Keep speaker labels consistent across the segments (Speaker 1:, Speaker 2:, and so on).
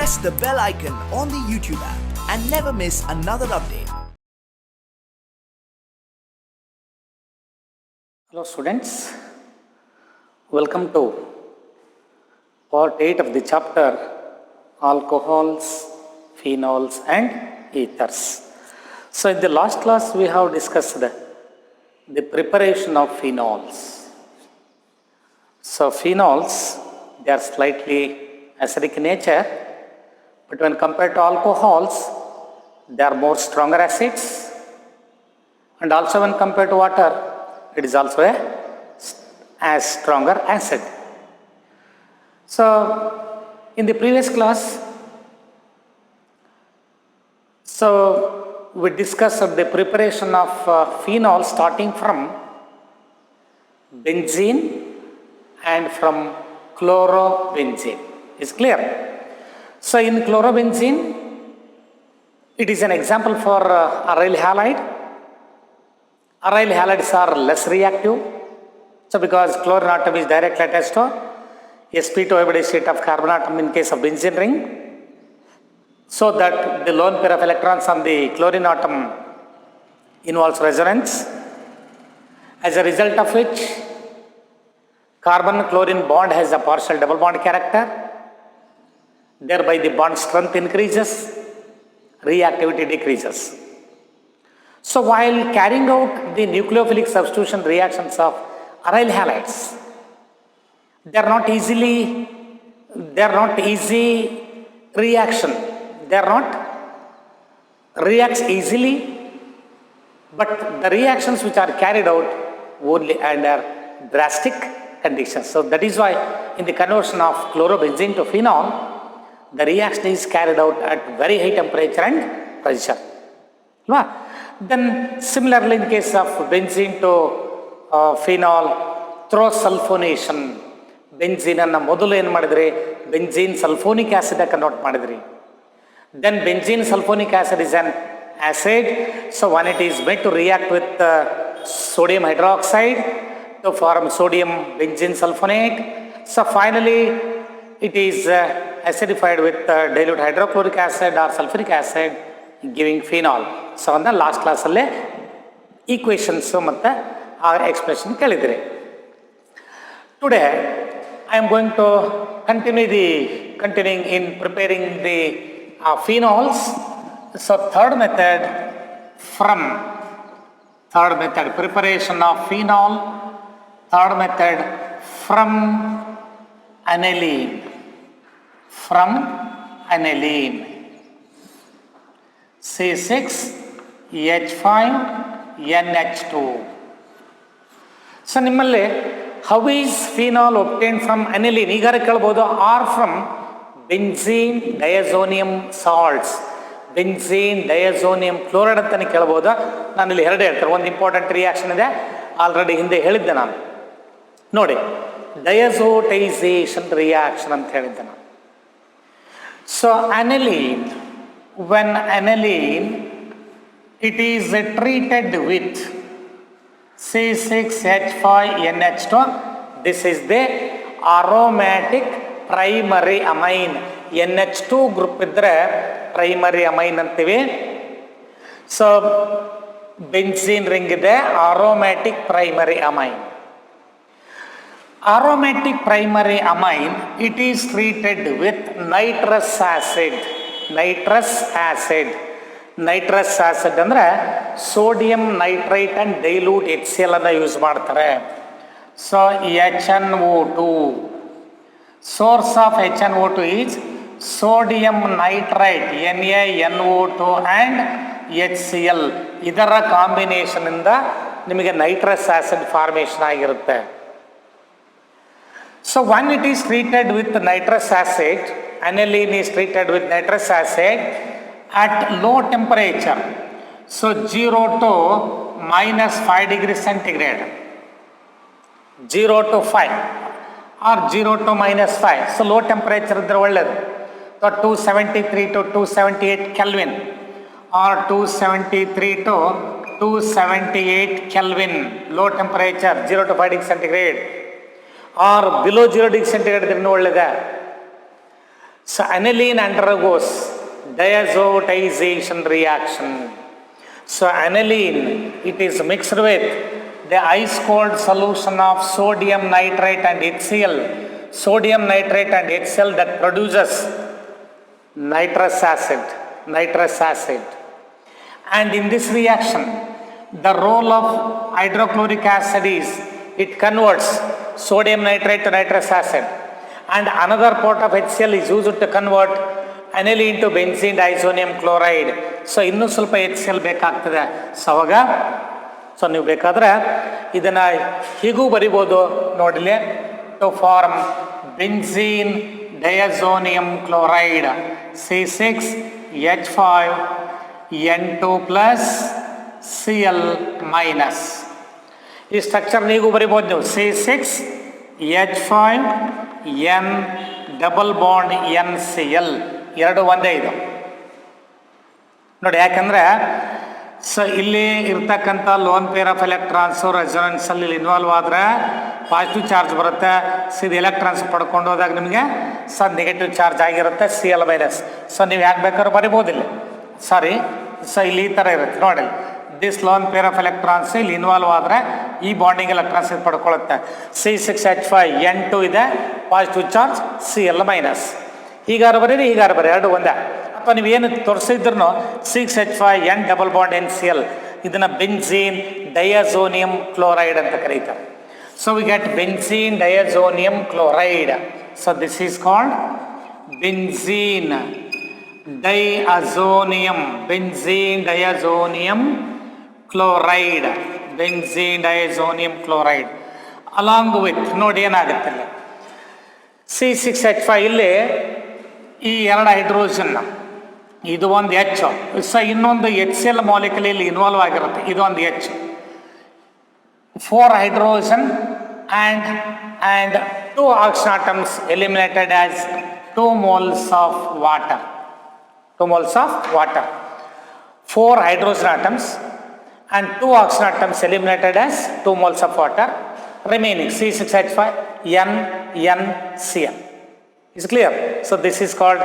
Speaker 1: press the bell icon on the YouTube app and never miss another update.
Speaker 2: Hello students, welcome to part 8 of the chapter Alcohols, Phenols and Ethers. So in the last class we have discussed the preparation of phenols. So phenols, they are slightly acidic in nature, but when compared to alcohols, they are more stronger acids, and also when compared to water, it is also a stronger acid. So in the previous class, we discussed the preparation of phenol starting from benzene and from chlorobenzene. Is clear? So in chlorobenzene, it is an example for aryl halide. Aryl halides are less reactive. So because chlorine atom is directly attached to sp2 hybrid state of carbon atom in case of benzene ring, so that the lone pair of electrons on the chlorine atom involves resonance, as a result of which carbon-chlorine bond has a partial double bond character. Thereby the bond strength increases, reactivity decreases. So while carrying out the nucleophilic substitution reactions of aryl halides, they are not easy reaction. They are not reacts easily, but the reactions which are carried out only under drastic conditions. So that is why in the conversion of chlorobenzene to phenol, the reaction is carried out at very high temperature and pressure. Then similarly in case of benzene to phenol, through sulfonation, benzene anna modulu ಏನು ಮಾಡಿದ್ರಿ benzene sulfonic acid convert ಮಾಡಿದ್ರಿ. Then benzene sulfonic acid is an acid, so when it is made to react with sodium hydroxide to form sodium benzene sulfonate, so finally it is acidified with dilute hydrochloric acid or sulfuric acid, giving phenol. So on the last class alle equations matte expression kelidire. Today I am going to continuing in preparing the phenols. So third method, preparation of phenol. Third method, from aniline. C6H5NH2. So ನಿಮ್ಮಲ್ಲಿ how is phenol obtained from aniline? ಈಗಾರ ಕೇಳಬಹುದು, or from benzene diazonium salts, benzene diazonium chloride ಅಂತಾನೆ ಕೇಳಬಹುದು. ನಾನು ಇಲ್ಲಿ ಎರಡೇ ಹೇಳ್ತಾರೆ. ಒಂದು important reaction ಇದೆ, ಆಲ್ರೆಡಿ ಹಿಂದೆ ಹೇಳಿದ್ದೆ ನಾನು. ನೋಡಿ, diazotization reaction ಅಂತ ಹೇಳಿದ್ದೆ ನಾನು. So aniline, when aniline it is treated with C6H5NH2, this is the aromatic primary amine. NH2 group ಇದ್ರೆ primary amine ಅಂತೀವಿ. So benzene ring ಇದೆ aromatic primary amine. Aromatic primary amine, it is treated with nitrous acid. Nitrous acid ಅಂದ್ರೆ sodium nitrite and dilute HCl ಅನ್ನ use ಮಾಡ್ತಾರೆ. So HNO2, source of HNO2 is sodium nitrite, NaNO2 and HCl. ಇದರ combination ಇಂದ ನಿಮಗೆ nitrous acid formation ಆಗಿರುತ್ತೆ. So when it is treated with nitrous acid, aniline is treated with nitrous acid at low temperature. So 0 to minus 5 degrees centigrade. 0 to 5 or 0 to minus 5. So low temperature ಇದ್ರೆ ಒಳ್ಳೆಯದು. So 273 to 278 Kelvin or 273 to 278 Kelvin. Low temperature 0 to 5 degrees centigrade. Or below 0 degree centigrade ಇದ್ರೆ ಒಳ್ಳೆಯದೇ. So aniline undergoes diazotization reaction. So aniline, it is mixed with the ice cold solution of sodium nitrate and HCl. Sodium nitrate and HCl that produces nitrous acid. And in this reaction, the role of hydrochloric acid is it converts sodium nitrate to nitrous acid, and another part of HCl is used to convert aniline to benzene diazonium chloride. So ಇನ್ನೂ ಸ್ವಲ್ಪ HCl ಬೇಕಾಗ್ತದೆ. So ಅವಾಗ ನೀವು ಬೇಕಾದ್ರೆ ಇದನ್ನು ಹೀಗೂ ಬರಿಬೋದು ನೋಡಲಿ, to form benzene diazonium chloride C6H5N2 plus Cl minus. ಈ ಸ್ಟ್ರಕ್ಚರ್ ನೀವು ಬರಿಬೋದು ನೀವು C6H5N ಡಬಲ್ ಬಾಂಡ್ NCl ಎರಡು ಒಂದೇ ಇದು ನೋಡಿ. ಯಾಕಂದರೆ ಸೊ ಇಲ್ಲಿ ಇರ್ತಕ್ಕಂಥ ಲೋನ್ ಪೇರ್ ಆಫ್ ಎಲೆಕ್ಟ್ರಾನ್ಸು ರೆಸೊನೆನ್ಸಲ್ಲಿ ಇನ್ವಾಲ್ವ್ ಆದರೆ ಪಾಸಿಟಿವ್ ಚಾರ್ಜ್ ಬರುತ್ತೆ. ಇದು ಎಲೆಕ್ಟ್ರಾನ್ಸ್ ಪಡ್ಕೊಂಡು ಹೋದಾಗ ನಿಮಗೆ ನೆಗೆಟಿವ್ ಚಾರ್ಜ್ ಆಗಿರುತ್ತೆ Cl ಮೈನಸ್. ಸೊ ನೀವು ಯಾಕೆ ಬೇಕಾದ್ರೂ ಬರಿಬೋದಿಲ್ಲ, ಸಾರಿ. ಸೊ ಇಲ್ಲಿ ಈ ಥರ ಇರುತ್ತೆ ನೋಡಿ, this lone pair of electrons ಇಲ್ಲಿ ಇನ್ವಾಲ್ವ್ ಆದರೆ ಈ ಬಾಂಡಿಂಗ್ ಎಲೆಕ್ಟ್ರಾನ್ಸ್ ಇದು ಪಡ್ಕೊಳ್ಳುತ್ತೆ. C6H5N2 ಇದೆ, ಪಾಸಿಟಿವ್ ಚಾರ್ಜ್ Cl ಮೈನಸ್. ಹೀಗಾರು ಬರೀರಿ ಎರಡು ಒಂದೇ. ಅಥವಾ ನೀವೇನು ತೋರಿಸಿದ್ರು C6H5N ಡಬಲ್ ಬಾಂಡ್ NCl, ಇದನ್ನು ಬೆನ್ಝೀನ್ ಡಯಾಜೋನಿಯಂ ಕ್ಲೋರೈಡ್ ಅಂತ ಕರೀತಾರೆ. So we get benzene diazonium chloride. So this is called benzene diazonium chloride. Benzene diazonium chloride along with ನೋಡಿ ಏನಾಗುತ್ತೆ ಇಲ್ಲಿ C6H5 ಇಲ್ಲಿ ಈ ಎರಡು ಹೈಡ್ರೋಜನ್, ಇದು ಒಂದು H. ಸೊ ಇನ್ನೊಂದು HCl ಮಾಲಿಕ್ಯೂಲ್ ಇಲ್ಲಿ ಇನ್ವಾಲ್ವ್ ಆಗಿರುತ್ತೆ, ಇದು ಒಂದು H. 4 hydrogen and 2 oxygen atoms eliminated as 2 moles of water. 4 hydrogen atoms and 2 oxygen atoms eliminated as 2 moles of water. Remaining C6H5NCl. Is clear? So this is called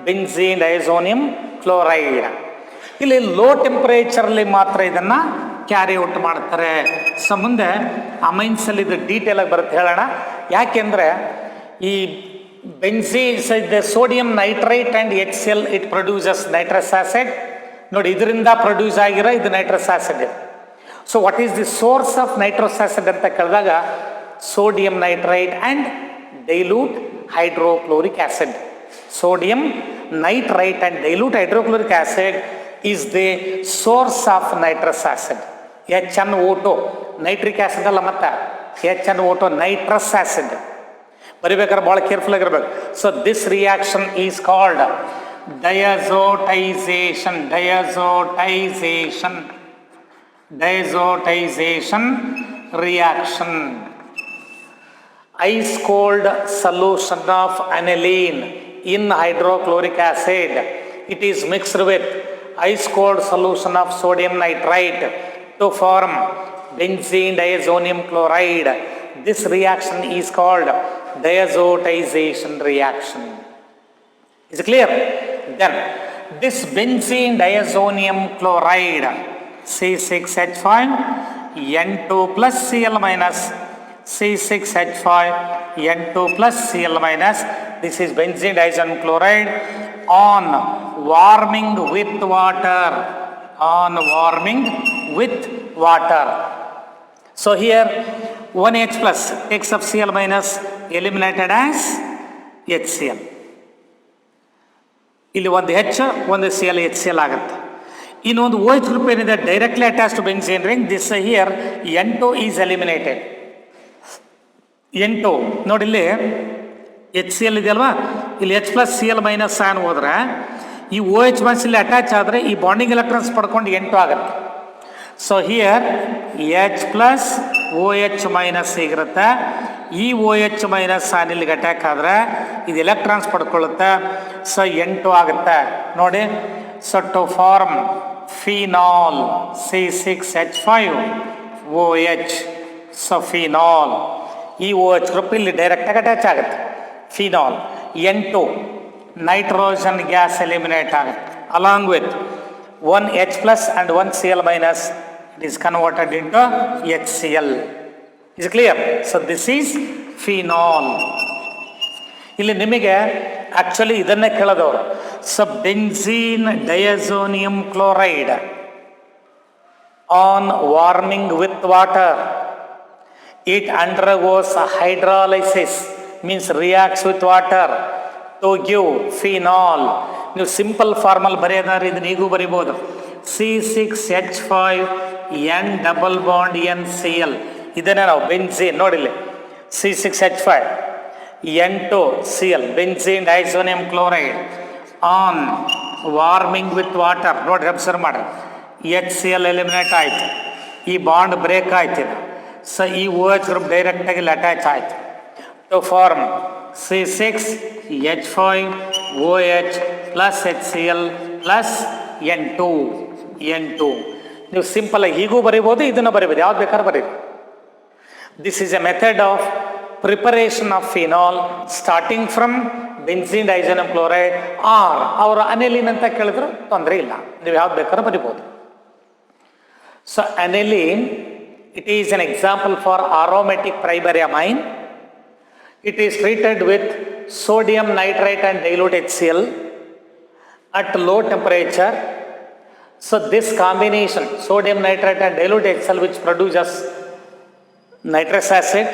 Speaker 2: benzene diazonium chloride. ಇಲ್ಲಿ low ಟೆಂಪರೇಚರಲ್ಲಿ ಮಾತ್ರ ಇದನ್ನು carry out ಮಾಡ್ತಾರೆ. So ಮುಂದೆ ಅಮೈನ್ಸಲ್ಲಿ ಇದು detail ಆಗಿ ಬರುತ್ತೆ, ಹೇಳೋಣ. ಯಾಕೆಂದರೆ ಈ benzene sodium nitrite and HCl it produces nitrous acid. ನೋಡಿ ಇದರಿಂದ ಪ್ರೊಡ್ಯೂಸ್ ಆಗಿರೋ ಇದು nitrous acid. So what is the source of nitrous acid ಅಂತ ಕೇಳಿದಾಗ sodium nitrite and dilute hydrochloric acid. Sodium nitrite and dilute hydrochloric acid is the source of nitrous acid. HNO2 nitric acid ಅಲ್ಲ, ಮತ್ತೆ HNO2 nitrous acid ಬರಿಬೇಕಾದ್ರೆ ಭಾಳ careful ಆಗಿರ್ಬೇಕು. So this reaction is called diazotization reaction. Ice cold solution of aniline in hydrochloric acid, it is mixed with ice cold solution of sodium nitrite to form benzene diazonium chloride. This reaction is called diazotization reaction. Is it clear? Then this benzene diazonium chloride C6H5N2 plus Cl minus C6H5N2 plus Cl minus, this is benzene diazonium chloride on warming with water. So here 1H plus takes up Cl minus, eliminated as HCl. ಇಲ್ಲಿ ಒಂದು H ಒಂದು Cl HCl ಆಗುತ್ತೆ. ಇನ್ನೊಂದು OH group ಏನಿದೆ directly attach to benzene ring, this here N2 is eliminated. N2 ನೋಡಿ ಇಲ್ಲಿ HCl ಇದೆಯಲ್ವಾ, ಇಲ್ಲಿ H plus Cl minus ion ಹೋದ್ರೆ ಈ OH ಮೈನಸ್ ಇಲ್ಲಿ ಅಟ್ಯಾಚ್ ಆದರೆ ಈ ಬಾಂಡಿಂಗ್ ಎಲೆಕ್ಟ್ರಾನ್ಸ್ ಪಡ್ಕೊಂಡು N2 ಆಗುತ್ತೆ. So here H plus OH minus ಹೀಗಿರುತ್ತೆ. ಈ OH ಮೈನಸ್ ಆನ್ ಇಲ್ಲಿಗೆ ಅಟ್ಯಾಕ್ ಆದರೆ ಇದು ಎಲೆಕ್ಟ್ರಾನ್ಸ್ ಪಡ್ಕೊಳ್ಳುತ್ತೆ. ಸೊ N2 ಆಗುತ್ತೆ ನೋಡಿ. So to form phenol C6H5OH. So phenol ಈ OH ಗ್ರೂಪ್ ಇಲ್ಲಿ ಡೈರೆಕ್ಟಾಗಿ ಅಟ್ಯಾಚ್ ಆಗುತ್ತೆ. Phenol N2 nitrogen gas eliminate ಆಗುತ್ತೆ. Along with one H plus and one Cl minus, it is converted into HCl. Is it clear? So this is phenol. ಇಲ್ಲಿ ನಿಮಗೆ actually ಇದನ್ನೇ ಕೇಳೋದವರು. So benzene diazonium chloride on warming with water, it undergoes a hydrolysis, means reacts with water to give phenol. ನೀವು simple formal ಬರೆಯೋದಾದ್ರೆ ಇದನ್ನ ಈಗೂ ಬರಿಬೋದು. C6H5N double bond NCl, ಇದನ್ನೇ ನಾವು ಬೆಂಝೀನ್ ನೋಡಿಲ್ಲಿ C6H5 N2Cl, benzene diazonium chloride on warming with water. ನೋಡ್ರಿ observe ಮಾಡ್ರಿ, HCl ಎಲಿಮಿನೇಟ್ ಆಯ್ತು, ಈ ಬಾಂಡ್ ಬ್ರೇಕ್ ಆಯ್ತು, ಸೊ ಈ OH ಗ್ರೂಪ್ ಡೈರೆಕ್ಟಾಗಿ ಇಲ್ಲಿ ಅಟ್ಯಾಚ್ ಆಯ್ತು to form C6H5OH plus HCl plus N2. ನೀವು ಸಿಂಪಲ್ ಆಗಿ ಹೀಗೂ ಬರಿಬೋದು, ಇದನ್ನು ಬರಿಬೋದು, ಯಾವ್ದು ಬೇಕಾದ್ರೂ ಬರೀರಿ. This is a method of preparation of phenol starting from benzene diazonium chloride or ಅವರು ಅನಿಲಿನ್ ಅಂತ ಕೇಳಿದ್ರು ತೊಂದರೆ ಇಲ್ಲ, ನೀವು ಯಾವ್ದು ಬೇಕಾದ್ರೂ ಬರಿಬೋದು. So aniline, it is an example for aromatic primary amine. It is treated with sodium nitrate and dilute HCl at low temperature. So this combination, sodium nitrate and dilute HCl, which produces nitrous acid,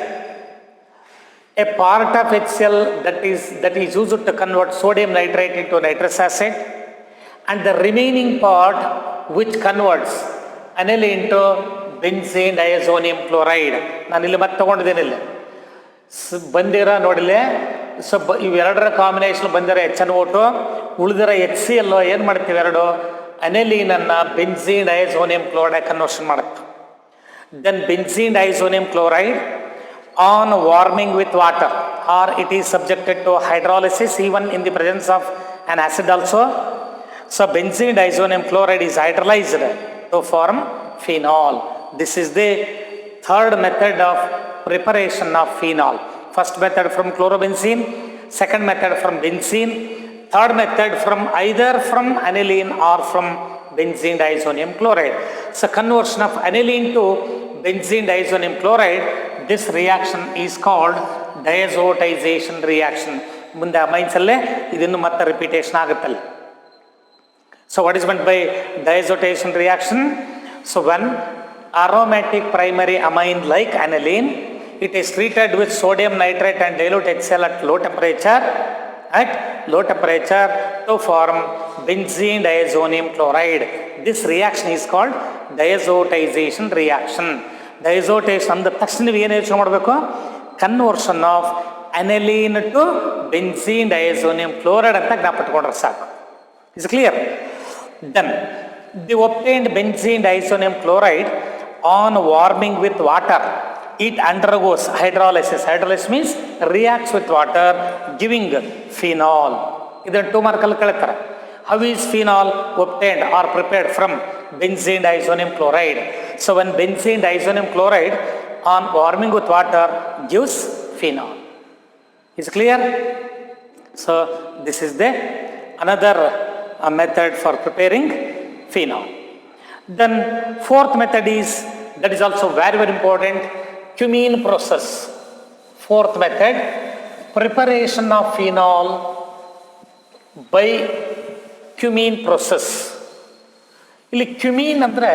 Speaker 2: a part of HCl that is used to convert sodium nitrate into nitrous acid, and the remaining part which converts aniline into benzene diazonium chloride. ನಾನು ಇಲ್ಲಿ ಮತ್ತೆ ತಗೊಂಡಿದ್ದೇನೆ, ಇಲ್ಲಿ ಬಂದಿರ ನೋಡಿಲೆ. So ಇವೆರಡರ combination ಬಂದಿರೋ HNO2, ಉಳಿದಿರೋ HCl ಏನು ಮಾಡ್ತೀವಿ, ಎರಡು ಅನಿಲೀನನ್ನು ಬೆನ್ಝೀನ್ ಡಯಾಸೋನಿಯಂ ಕ್ಲೋರೈಡ್ ಕನ್ವರ್ಷನ್ ಮಾಡುತ್ತೆ. Then benzene diazonium chloride on warming with water or it is subjected to hydrolysis even in the presence of an acid also. So benzene diazonium chloride is hydrolyzed to form phenol. This is the third method of preparation of phenol. First method from chlorobenzene, second method from benzene, third method from either from aniline or from benzene diazonium chloride. So conversion of aniline to benzene diazonium chloride, this reaction is called diazotization reaction. ಮುಂದೆ amines ಅಲ್ಲೇ ಇದನ್ನು ಮತ್ತೆ repetition ಆಗುತ್ತಲ್ಲ. So what is meant by diazotation reaction? So when aromatic primary amine like aniline, it is treated with sodium nitrate and dilute HCl at low temperature to form benzene diazonium chloride. This reaction is called diazotization reaction. Diazotation ಅಂದ ತಕ್ಷಣ ನೀವು ಏನು ಯೋಚನೆ ಮಾಡಬೇಕು, conversion of aniline to benzene diazonium chloride ಅಂತ ಜ್ಞಾಪಕಟ್ಕೊಂಡ್ರೆ ಸಾಕು. Is clear? Then the obtained benzene diazonium chloride on warming with water, it undergoes hydrolysis. Hydrolysis means reacts with water giving phenol. ಇದನ್ನು 2 ಮಾರ್ಕಲ್ಲಿ ಕೇಳ್ತಾರೆ. How is phenol obtained or prepared from benzene diazonium chloride? So when benzene diazonium chloride on warming with water gives phenol. Is clear? So this is the another method for preparing phenol. Then fourth method is, that is also very important, Cumin process. Fourth method, preparation of phenol by Cumin process. ಇಲ್ಲಿ cumin ಅಂದರೆ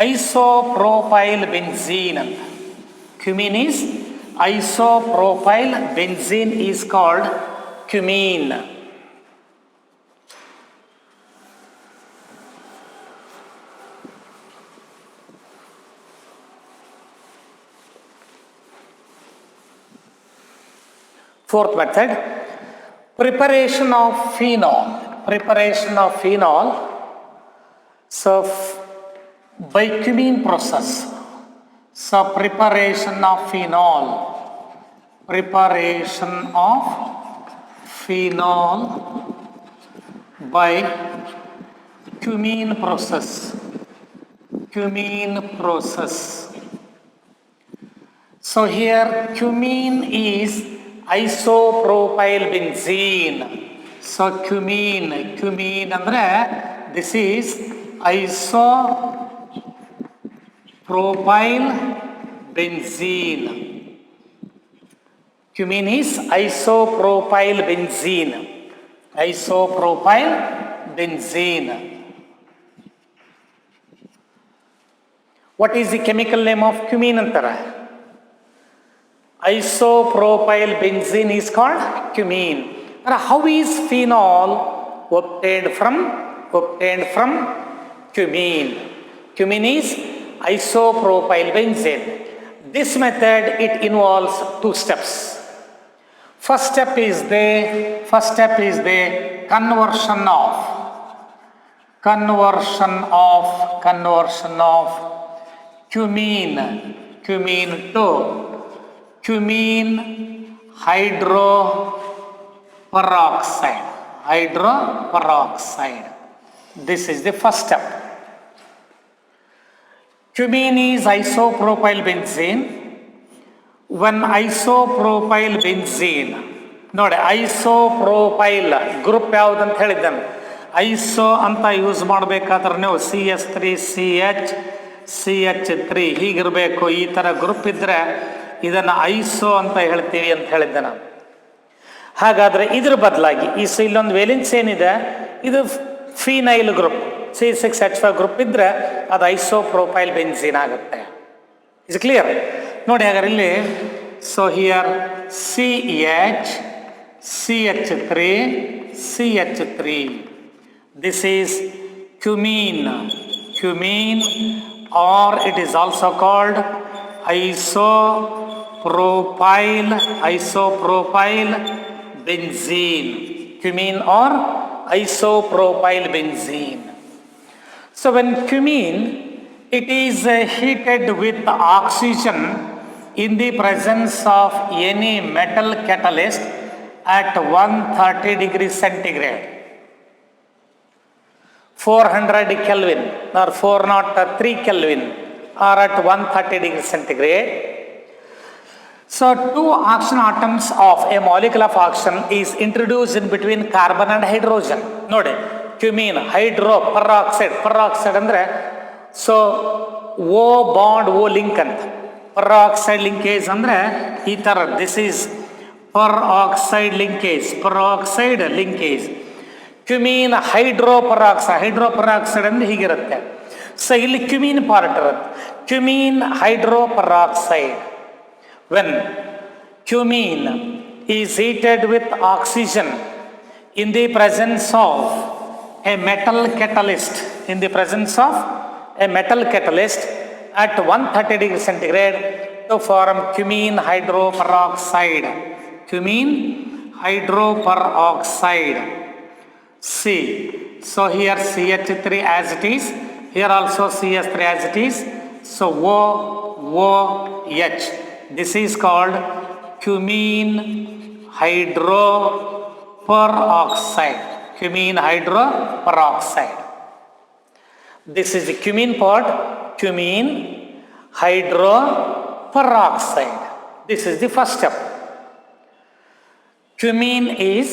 Speaker 2: ಐಸೋಪ್ರೋಪೈಲ್ benzene ಅಂತ. Cumin is isopropyl benzene is called cumin. Fourth method, preparation of phenol. So by Cumin process. So preparation of phenol by Cumin process. So here cumin is isopropyl benzene. So cumene ಅಂದರೆ this is isopropyl benzene. Cumin is isopropyl benzene. Isopropyl benzene. What is the chemical name of cumin antara? Isopropyl benzene is called cumin. How is phenol obtained from cumin? Cumin is isopropyl benzene. This method, it involves two steps. First step is the conversion of cumin to cumin hydroperoxide. This is the first step. Cumin is isopropyl benzene. When isopropyl benzene, ನೋಡಿ ಐಸೋಪ್ರೋಪೈಲ್ group ಯಾವ್ದು ಅಂತ ಹೇಳಿದ್ದಾನೆ. Iso ಅಂತ use ಮಾಡಬೇಕಾದ್ರೆ ನೀವು CH3CH3 ಹೀಗಿರಬೇಕು. ಈ ಥರ ಗ್ರೂಪ್ ಇದ್ದರೆ ಇದನ್ನು ಐಸೋ ಅಂತ ಹೇಳ್ತೀವಿ ಅಂತ ಹೇಳಿದ್ದೆ ನಾನು. ಹಾಗಾದರೆ ಇದ್ರ ಬದಲಾಗಿ ಇಲ್ಲೊಂದು ವೇಲೆನ್ಸ್ ಏನಿದೆ, ಇದು ಫಿನೈಲ್ ಗ್ರೂಪ್ C6H5 ಗ್ರೂಪ್ ಇದ್ದರೆ ಅದು ಐಸೋಪ್ರೋಪೈಲ್ ಬೆನ್ಝೀನ್ ಆಗುತ್ತೆ. Is clear? ನೋಡಿ ಹಾಗಾದ್ರೆ ಇಲ್ಲಿ so here CH3 this is cumin or it is also called isopropyl benzene. Cumin or isopropyl benzene. So when cumin, it is heated with oxygen in the presence of any metal catalyst at 130 degrees centigrade, 400 Kelvin or 403 Kelvin, or at 130 degrees centigrade. So two oxygen atoms of a molecule of oxygen is introduced in between carbon and hydrogen. ನೋಡಿ cumene peroxide ಅಂದರೆ so O bond O link ಅಂತ. Peroxide linkage ಅಂದರೆ ಈ ಥರ, this is peroxide linkage. Cumene hydroperoxide ಅಂದರೆ ಹೀಗಿರುತ್ತೆ. So ಇಲ್ಲಿ cumene part ಇರುತ್ತೆ, cumene hydroperoxide. When cumene is heated with oxygen in the presence of a metal catalyst at 130 degrees centigrade to form cumin hydroperoxide. See, so here CH3 as it is, here also CH3 as it is, so OH. This is called cumin hydroperoxide. This is the cumin part, cumin hydroperoxide. This is the first step. Cumin is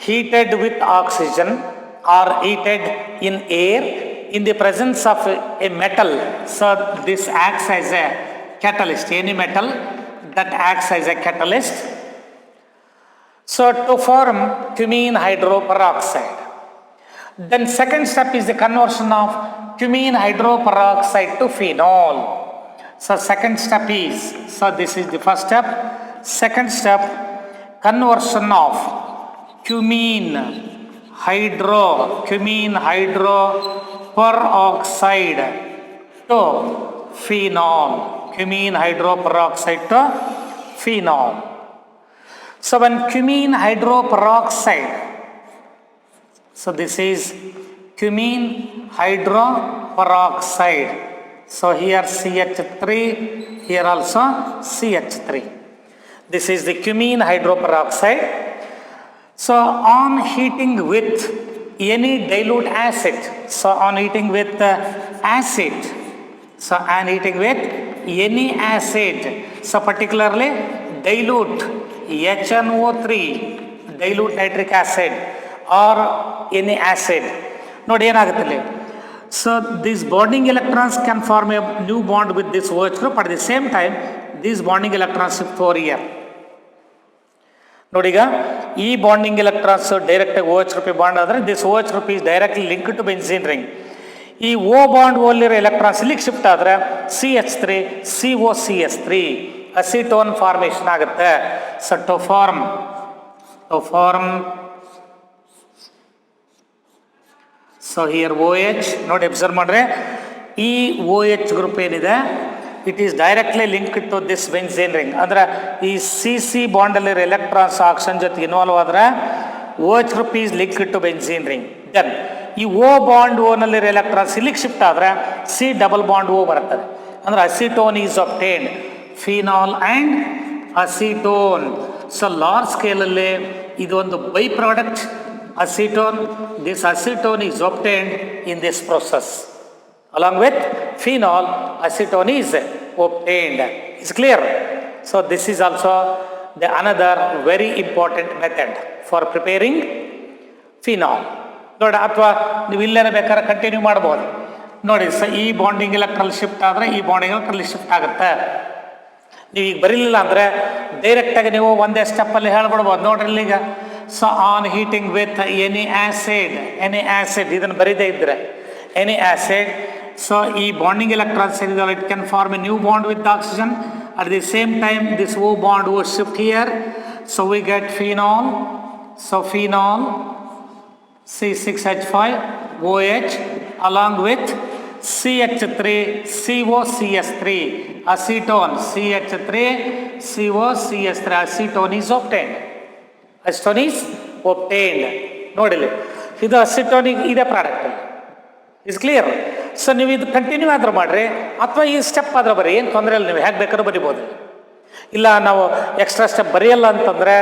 Speaker 2: heated with oxygen or heated in air in the presence of a metal. So this acts as a catalyst. Any metal that acts as a catalyst. So to form cumin hydroperoxide. Then second step is the conversion of cumin hydroperoxide to phenol. So second step is, so this is the first step. Second step, conversion of cumin hydroperoxide to phenol. So when cumin hydroperoxide, so this is cumin hydroperoxide. So here CH3, here also CH3. This is the cumin hydroperoxide. So on heating with any dilute acid, so on heating with acid, so on heating with any acid, so particularly dilute HNO3, dilute nitric acid, or any acid. ನೋಡಿ ಏನಾಗುತ್ತೆ ಇಲ್ಲಿ. So these bonding electrons can form a new bond with this OH group. At the same time, these bonding electrons shift over here. ನೋಡಿ ಈಗ ಈ bonding electrons direct ಆಗಿ OH group bond ಆದರೆ this OH group is directly link to benzene ring. ಈ O bond ಓಲಿರೋ electrons ಇಲ್ಲಿಗೆ shift ಆದರೆ CH3 COCH3 acetone formation ಆಗುತ್ತೆ. So to form so here OH ನೋಡಿ ಅಬ್ಸರ್ವ್ ಮಾಡ್ರೆ ಈ OH ಗ್ರೂಪ್ ಏನಿದೆ it is directly link to this benzene ring. ಅಂದ್ರೆ ಈ CC ಬಾಂಡಲ್ಲಿರೋ ಎಲೆಕ್ಟ್ರಾನ್ಸ್ ಆಕ್ಸಿಜನ್ ಜೊತೆ ಇನ್ವಾಲ್ವ್ ಆದರೆ OH group is link to benzene ring. Then ಈ O ಬಾಂಡ್ ಓನಲ್ಲಿರೋ ಎಲೆಕ್ಟ್ರಾನ್ಸ್ ಇಲ್ಲಿಗೆ ಶಿಫ್ಟ್ ಆದರೆ C ಡಬಲ್ ಬಾಂಡ್ O ಬರ್ತದೆ. ಅಂದ್ರೆ acetone is obtained, phenol and acetone. So large ಸ್ಕೇಲಲ್ಲಿ ಇದು ಒಂದು by product acetone. This acetone is obtained in this process. Along with phenol, acetone is obtained. It's clear? So this is also the another very important method for preparing phenol. ನೋಡಿ ಅಥವಾ ನೀವು ಇಲ್ಲೇನೆ ಬೇಕಾದ್ರೆ continue ಮಾಡ್ಬೋದು. ನೋಡಿ ಈ bonding electron shift ಆದರೆ ಈ bonding electron shift ಆಗುತ್ತೆ. ನೀವು ಈಗ ಬರೀಲಿಲ್ಲ ಅಂದರೆ ಡೈರೆಕ್ಟಾಗಿ ನೀವು ಒಂದೇ ಸ್ಟೆಪ್ಪಲ್ಲಿ ಹೇಳ್ಬಿಡ್ಬೋದು. ನೋಡ್ರಿ ಇಲ್ಲಿಗ so on heating with any acid ಇದನ್ನು ಬರೀದೇ ಇದ್ದರೆ ಎನಿ ಆ್ಯಸಿಡ್. ಸೊ ಈ ಬಾಂಡಿಂಗ್ ಎಲೆಕ್ಟ್ರಾನ್ಸ್ ಏನಿದಾವೆ it can form a new bond with oxygen. At the same time this O bond will shift here. So we get phenol. So phenol C6H5 OH along with CH3 COCH3 acetone CH3 COCH3 acetone is obtained. Acetone is obtained. ನೋಡಿಲಿ ಇದು ಅಸಿಟೋನಿಗೆ ಇದೆ product. Is clear? So ನೀವು ಇದು continue ಆದರೂ ಮಾಡಿರಿ ಅಥವಾ ಈ step ಆದ್ರೆ ಬರೀ ಏನು ತೊಂದರೆ ಇಲ್ಲ, ನೀವು ಹೇಗೆ ಬೇಕಾದ್ರೂ ಬರಿಬೋದು. ಇಲ್ಲ ನಾವು ಎಕ್ಸ್ಟ್ರಾ ಸ್ಟೆಪ್ ಬರೆಯಲ್ಲ ಅಂತಂದರೆ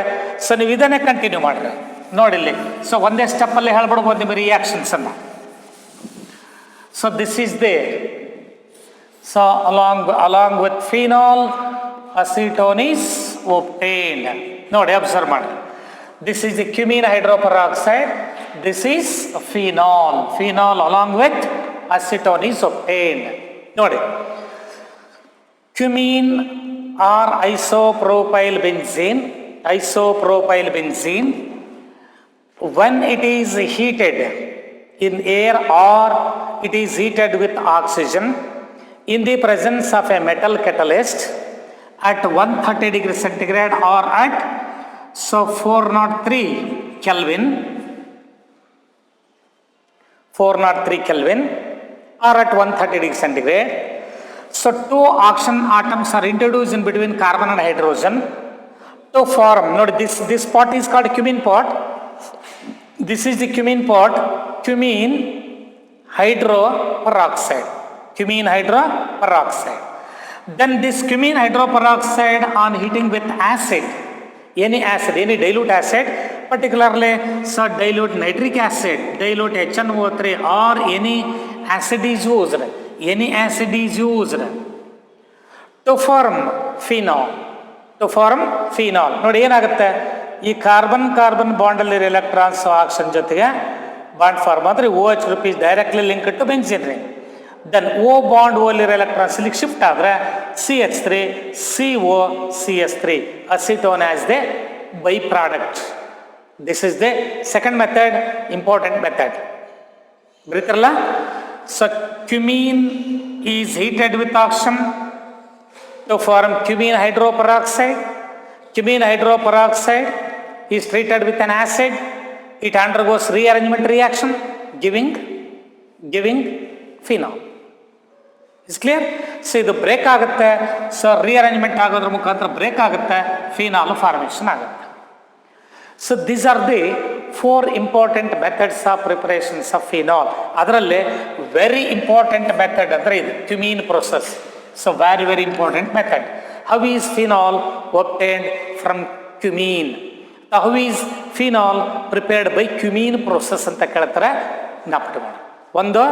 Speaker 2: ಸೊ ನೀವು ಇದನ್ನೇ ಕಂಟಿನ್ಯೂ ಮಾಡಿರಿ. ನೋಡಿಲ್ಲಿ ಸೊ ಒಂದೇ ಸ್ಟೆಪ್ಪಲ್ಲಿ ಹೇಳ್ಬಿಡ್ಬೋದು ನಿಮ್ಮ ರಿಯಾಕ್ಷನ್ಸನ್ನು. So this is there. So along with phenol, acetone is obtained. ನೋಡಿ ಅಬ್ಸರ್ವ್ ಮಾಡಿ. This is the cumin hydroperoxide. This is phenol. Phenol along with acetone is obtained. ನೋಡಿ cumin or isopropyl benzene when it is heated in air or it is heated with oxygen in the presence of a metal catalyst at 130 degrees centigrade or at 403 Kelvin or at 130 degrees centigrade. So two oxygen atoms are introduced in between carbon and hydrogen to form. Note this pot is called cumin pot. This is the cumin pot. Cumin hydroperoxide. Then this cumin hydroperoxide on heating with acid, any dilute acid, particularly dilute nitric acid, dilute HNO3 or any acid is used to form phenol. ನೋಡಿ ಏನಾಗುತ್ತೆ, ಈ carbon ಬಾಂಡಲ್ಲಿರೋ electrons oxygen ಜೊತೆಗೆ bond form ಆದರೆ OH group is directly link to benzene ring. Then O bond ಓಲಿರೋ electrons ಇಲ್ಲಿಗೆ shift ಆದರೆ CH3 COCH3 acetone as the by product. This is the second method, important method. ಬರೀತಾರಲ್ಲ, so cumin is heated with oxygen to form cumin hydroperoxide. Cumin hydroperoxide is treated with an acid. It undergoes rearrangement reaction giving phenol. Is clear? So ಇದು break ಆಗುತ್ತೆ. So rearrangement ಆಗೋದ್ರ ಮುಖಾಂತರ break ಆಗುತ್ತೆ, phenol formation ಆಗುತ್ತೆ. So these are the 4 important methods of preparations of phenol. ಅದರಲ್ಲಿ very important method ಅಂದರೆ ಇದು cumene process. So very important method. How is phenol obtained from cumene? How is phenol prepared by cumene process ಅಂತ ಕೇಳ್ತಾರೆ. ಜ್ಞಾಪಕ ಮಾಡಿ. ಒಂದು,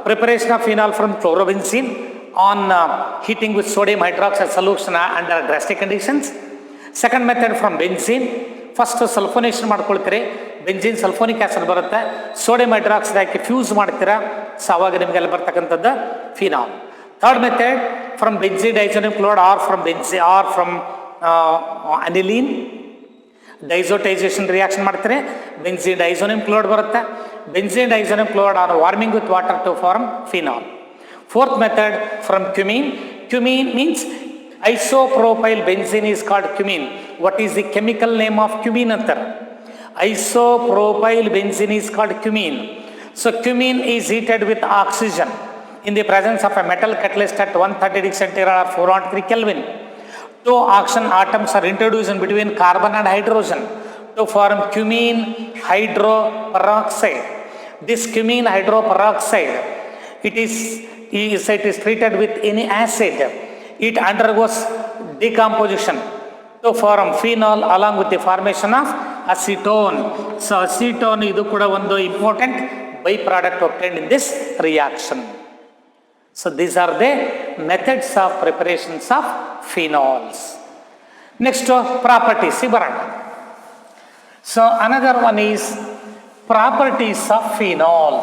Speaker 2: preparation of phenol from chlorobenzene on heating with sodium hydroxide solution under drastic conditions. Second method from benzene. First sulphonation ಮಾಡ್ಕೊಳ್ತೀರಿ, benzene sulphonic acid ಬರುತ್ತೆ. Sodium hydroxide ಹಾಕಿ fuse ಮಾಡ್ತೀರಾ, so ಅವಾಗ ನಿಮಗೆಲ್ಲ ಬರ್ತಕ್ಕಂಥದ್ದು phenol. Third method from benzene diazonium chloride or from aniline. Diazotization reaction ಮಾಡ್ತಾರೆ, benzene diazonium chloride ಬರುತ್ತೆ. Benzene diazonium chloride on warming with water to form phenol. Fourth method from cumin. Cumin means isopropyl benzene is called cumin. What is the chemical name of cumin antar? Isopropyl benzene is called cumin. So cumin is heated with oxygen in the presence of a metal catalyst at 130 degrees centigrade or 403 Kelvin. Two oxygen atoms are introduced in between carbon and hydrogen to form cumin hydroperoxide. This cumin hydroperoxide, it is treated with any acid. It undergoes decomposition to form phenol along with the formation of acetone. So acetone idu kuda one important byproduct obtained in this reaction. So these are the methods of preparations of phenols. Next properties barana. So another one is properties of phenol.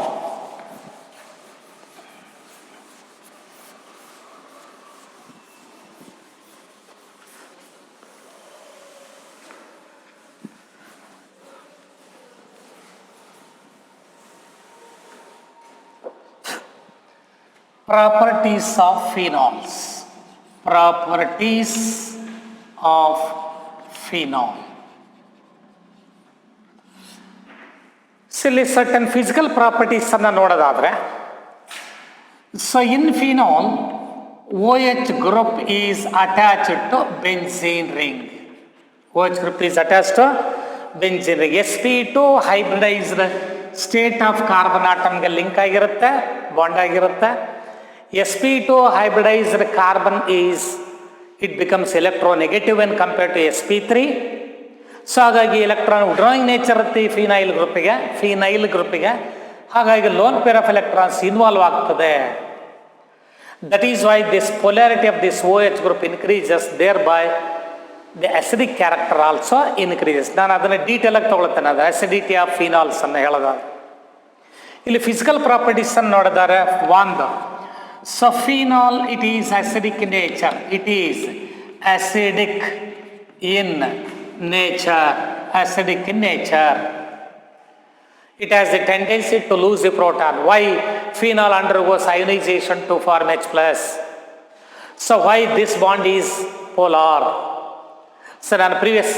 Speaker 2: Properties of phenols. Properties of phenol. Silly certain physical properties anna nodadadre. So in phenol, OH group is attached to benzene ring. OH group is attached to benzene ring. sp2 hybridized state of carbon atom ge link agirutte, bond agirutte. sp2 hybridized carbon it becomes electronegative when compared to sp3. So ಹಾಗಾಗಿ electron drawing nature ಇರುತ್ತೆ phenyl ಗ್ರೂಪಿಗೆ. ಹಾಗಾಗಿ lone pair of electrons involve ಆಗ್ತದೆ. That is why this polarity of this OH group increases, thereby the acidic character also increases. ನಾನು ಅದನ್ನು detail ಆಗಿ ತಗೊಳ್ತೇನೆ, ಅದು acidity of phenols ಅನ್ನು ಹೇಳೋದಾದ್ರೆ. ಇಲ್ಲಿ ಫಿಸಿಕಲ್ ಪ್ರಾಪರ್ಟೀಸ್ ಅನ್ನು ನೋಡಿದ್ದಾರೆ. ಒಂದು, so phenol it is acidic nature. It is acidic in nature. Acidic in nature. It has a tendency to lose the proton. Why? Phenol undergoes ionization to form H+. So why this bond is polar? So ನಾನು previous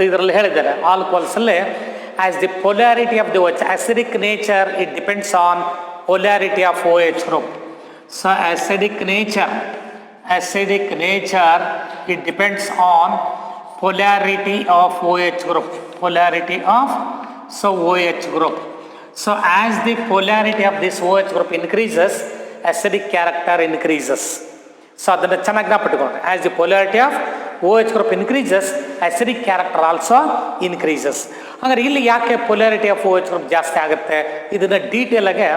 Speaker 2: ಇದರಲ್ಲಿ ಹೇಳಿದ್ದೇನೆ, alcohols ಅಲ್ಲಿ as the polarity of the OH, acidic nature, it depends on polarity of OH group. So acidic nature, it depends on polarity of OH group. Polarity of OH group. So as the polarity of this OH group increases, acidic character increases. So ಅದನ್ನು ಚೆನ್ನಾಗಿ ಜ್ಞಾಪಕಟ್ಕೊಂಡ್ರೆ, as the polarity of OH group increases, acidic character also increases. ಹಾಗಾದ್ರೆ ಇಲ್ಲಿ ಯಾಕೆ polarity of OH group ಜಾಸ್ತಿ ಆಗುತ್ತೆ, ಇದನ್ನ detail ಆಗಿ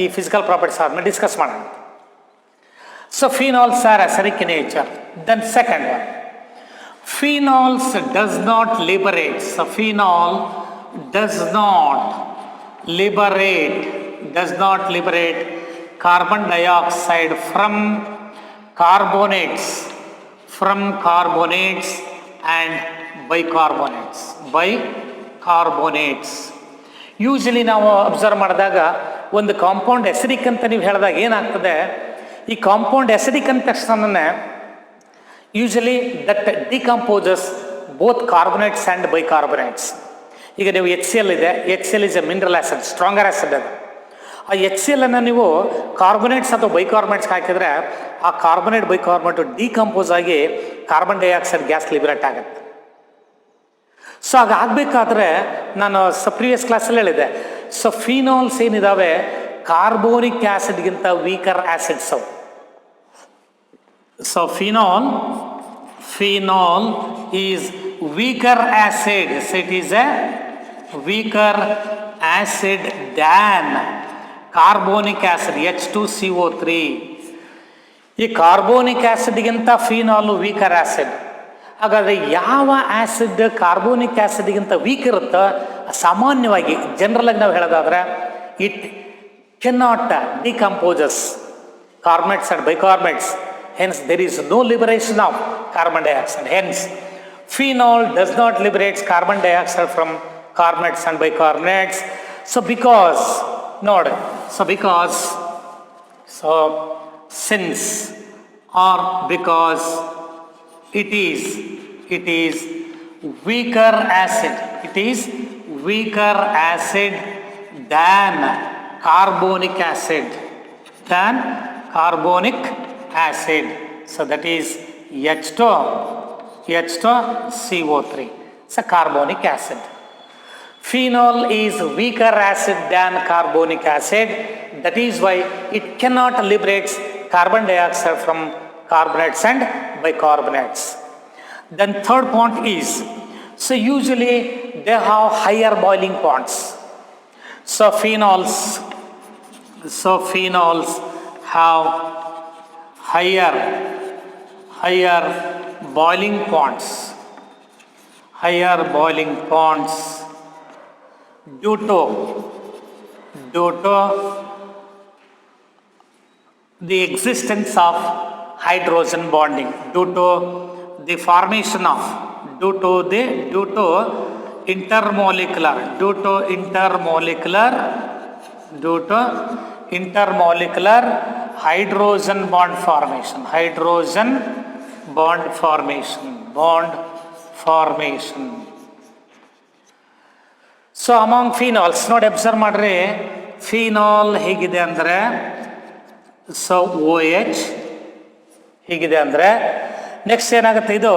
Speaker 2: ಈ ಫಿಸಿಕಲ್ ಪ್ರಾಪರ್ಟೀಸ್ ಆದ್ಮೇಲೆ ಡಿಸ್ಕಸ್ ಮಾಡೋಣ. So phenols are acidic in nature. Then second one, phenols does not liberate. So phenol does not liberate carbon dioxide from carbonates and bicarbonates. Usually ನಾವು observe ಮಾಡಿದಾಗ ಒಂದು ಕಾಂಪೌಂಡ್ ಎಸಿಡಿಕ್ ಅಂತ ನೀವು ಹೇಳಿದಾಗ ಏನಾಗ್ತದೆ, ಈ ಕಾಂಪೌಂಡ್ ಎಸಿಡಿಕ್ ಅಂದ ತಕ್ಷಣ usually that decomposes both carbonates and bicarbonates. ಈಗ ನೀವು HCl ಇದೆ, HCl is a mineral acid, stronger acid ಅದು. ಆ HCl ಅನ್ನು ನೀವು ಕಾರ್ಬೊನೇಟ್ಸ್ ಅಥವಾ ಬೈಕಾರ್ಬೊನೇಟ್ಸ್ ಹಾಕಿದರೆ ಆ ಕಾರ್ಬೊನೇಟ್ ಬೈಕಾರ್ಬೊನೇಟ್ ಡಿಕಂಪೋಸ್ ಆಗಿ ಕಾರ್ಬನ್ ಡೈಆಕ್ಸೈಡ್ ಗ್ಯಾಸ್ ಲಿಬರೇಟ್ ಆಗುತ್ತೆ. ಸೊ ಹಾಗಾಗಬೇಕಾದ್ರೆ ನಾನು ಪ್ರೀವಿಯಸ್ ಕ್ಲಾಸಲ್ಲಿ ಹೇಳಿದೆ, ಸೊ ಫಿನಾಲ್ಸ್ ಏನಿದಾವೆ ಕಾರ್ಬೋನಿಕ್ ಆ್ಯಸಿಡ್ಗಿಂತ ವೀಕರ್ ಆ್ಯಸಿಡ್ಸ್ ಅವು. So phenol is weaker acid. So it is a weaker acid than carbonic acid, H2CO3. ಈ ಕಾರ್ಬೋನಿಕ್ ಆ್ಯಸಿಡ್ಗಿಂತ ಫಿನಾಲ್ ವೀಕರ್ ಆ್ಯಸಿಡ್. ಹಾಗಾದರೆ ಯಾವ ಆ್ಯಸಿಡ್ ಕಾರ್ಬೋನಿಕ್ ಆ್ಯಸಿಡ್ಗಿಂತ ವೀಕ್ ಇರುತ್ತೋ ಸಾಮಾನ್ಯವಾಗಿ ಜನರಲಾಗಿ ನಾವು ಹೇಳೋದಾದ್ರೆ it cannot decomposes carbonates and bicarbonates, hence there is no liberation of carbon dioxide. Hence phenol does not liberate carbon dioxide from carbonates and bicarbonates. So since or because it is weaker acid, than carbonic acid, so that is H2CO3. It's a carbonic acid. Phenol is weaker acid than carbonic acid. That is why it cannot liberate carbon dioxide from carbonates and bicarbonates. Then third point is, so usually they have higher boiling points. So phenols have higher boiling points due to the existence of hydrogen bonding, due to intermolecular hydrogen bond formation. So among phenols, ನೋಡಿ observe ಮಾಡ್ರಿ, phenol ಹೇಗಿದೆ ಅಂದರೆ, so OH ಹೀಗಿದೆ ಅಂದರೆ, next ಏನಾಗುತ್ತೆ ಇದು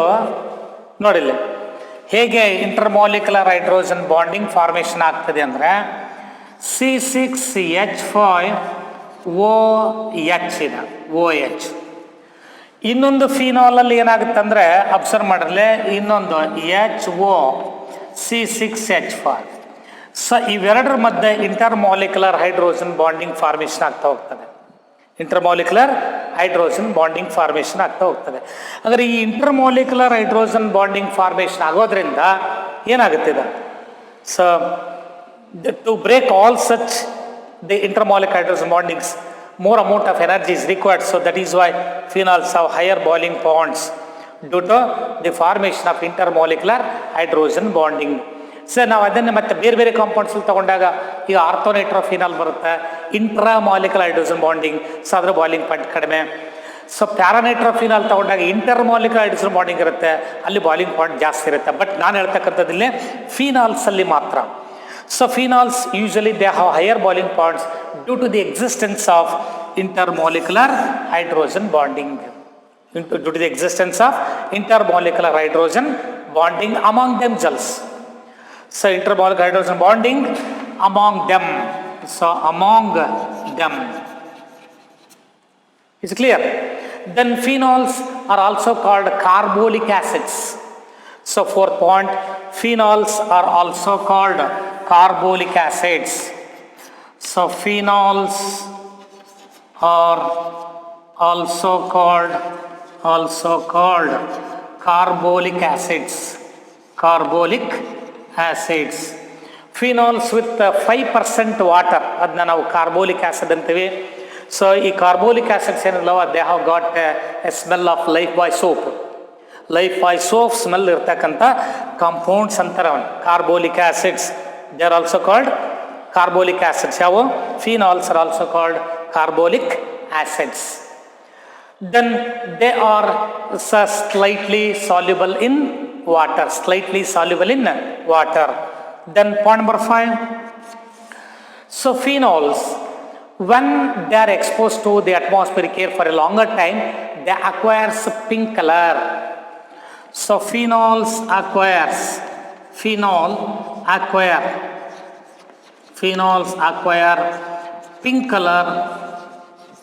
Speaker 2: ನೋಡಿಲ್ಲ ಹೇಗೆ ಇಂಟರ್ಮಾಲಿಕ್ಯುಲರ್ ಹೈಡ್ರೋಜನ್ ಬಾಂಡಿಂಗ್ ಫಾರ್ಮೇಷನ್ ಆಗ್ತದೆ ಅಂದರೆ C6H5OH ಇದೆ, OH. ಇನ್ನೊಂದು ಫಿನಾಲಲ್ಲಿ ಏನಾಗುತ್ತೆ ಅಂದರೆ ಅಬ್ಸರ್ವ್ ಮಾಡಿರಲಿ, ಇನ್ನೊಂದು HO C6H5. ಸೊ ಇವೆರಡರ ಮಧ್ಯೆ ಇಂಟರ್ಮಾಲಿಕ್ಯುಲರ್ ಹೈಡ್ರೋಜನ್ ಬಾಂಡಿಂಗ್ ಫಾರ್ಮೇಷನ್ ಆಗ್ತಾ ಹೋಗ್ತದೆ. ಅಂದರೆ ಈ ಇಂಟರ್ಮಾಲಿಕ್ಯುಲರ್ ಹೈಡ್ರೋಜನ್ ಬಾಂಡಿಂಗ್ ಫಾರ್ಮೇಷನ್ ಆಗೋದ್ರಿಂದ ಏನಾಗುತ್ತೆ ಇದು, so to break all such the intermolecular hydrogen bondings, more amount of energy is required. So that is why phenols have higher boiling points due to the formation of intermolecular hydrogen bonding. So ನಾವು ಅದನ್ನು ಮತ್ತೆ ಬೇರೆ ಬೇರೆ compounds ತಗೊಂಡಾಗ ಈಗ ಆರ್ಥೋನೈಟ್ರೋಫಿನಾಲ್ ಬರುತ್ತೆ, intramolecular hydrogen bonding, so ಅದರ boiling point ಕಡಿಮೆ. ಸೊ ಪ್ಯಾರಾನೈಟ್ರೋಫಿನಾಲ್ ತಗೊಂಡಾಗ ಇಂಟರ್ಮಾಲಿಕ್ಯುಲರ್ ಹೈಡ್ರೋಜನ್ ಬಾಂಡಿಂಗ್ ಇರುತ್ತೆ, ಅಲ್ಲಿ ಬಾಯ್ಲಿಂಗ್ ಪಾಯಿಂಟ್ ಜಾಸ್ತಿ ಇರುತ್ತೆ. ಬಟ್ ನಾನು ಹೇಳ್ತಕ್ಕಂಥದ್ದಿಲ್ಲೇ ಫಿನಾಲ್ಸಲ್ಲಿ ಮಾತ್ರ. So phenols usually they have higher boiling points due to the existence of intermolecular hydrogen bonding. Among themselves. So intermolecular hydrogen bonding among them. Is it clear? Then phenols are also called carbolic acids. So fourth point, phenols are also called carbolic acids. So phenols are also called carbolic acids. Phenols with 5% water, adna ನಾವು carbolic acid ಅಂತೀವಿ. So ಈ carbolic acids ಏನಿಲ್ಲವ, they have got a smell of Lifebuoy soap. Lifebuoy soap smell ಇರ್ತಕ್ಕಂಥ compounds ಅಂತಾರೆ ಅವನು carbolic acids. They are also called carbolic acids. How? Phenols are also called carbolic acids. Then they are slightly soluble in water. Then point number 5. So phenols, when they are exposed to the atmospheric air for a longer time, they acquire pink color. So phenols acquire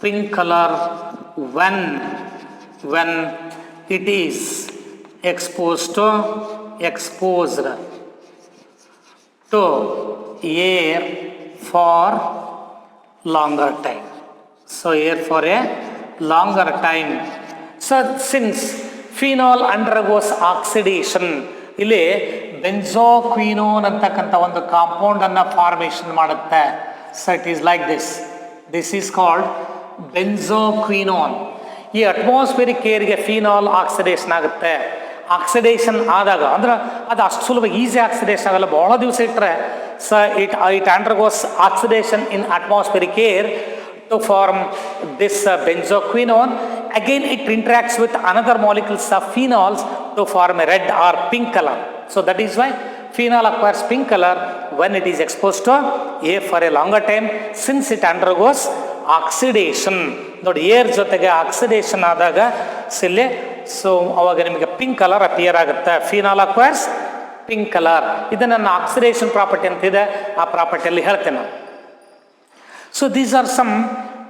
Speaker 2: pink color when it is exposed to air for longer time. So since phenol undergoes oxidation. ಇಲ್ಲಿ benzoquinone ಅಂತಕ್ಕಂಥ ಒಂದು compound ಅನ್ನ formation ಮಾಡುತ್ತೆ. So it is like this is called benzoquinone. ಈ atmospheric ಏರ್ಗೆ phenol oxidation ಆಗುತ್ತೆ. Oxidation ಆದಾಗ ಅಂದ್ರೆ ಅದು ಅಷ್ಟು ಸುಲಭ ಈಸಿ ಆಕ್ಸಿಡೇಷನ್ ಆಗಲ್ಲ, ಬಹಳ ದಿವಸ ಇಟ್ಟರೆ it undergoes oxidation in atmospheric air to form this benzoquinone. Again it interacts with another molecules of phenols to form a red or pink color. So that is why phenol acquires pink color when it is exposed to air for a longer time, since it undergoes oxidation. ನೋಡಿ, air ಜೊತೆಗೆ oxidation ಆದಾಗ so ಅವಾಗ ನಿಮಗೆ pink colour appear ಆಗುತ್ತೆ. Phenol acquires pink colour. ಇದು ನನ್ನ oxidation property ಅಂತಿದೆ, ಆ ಪ್ರಾಪರ್ಟಿಯಲ್ಲಿ ಹೇಳ್ತೇನೆ ನಾನು. So these are some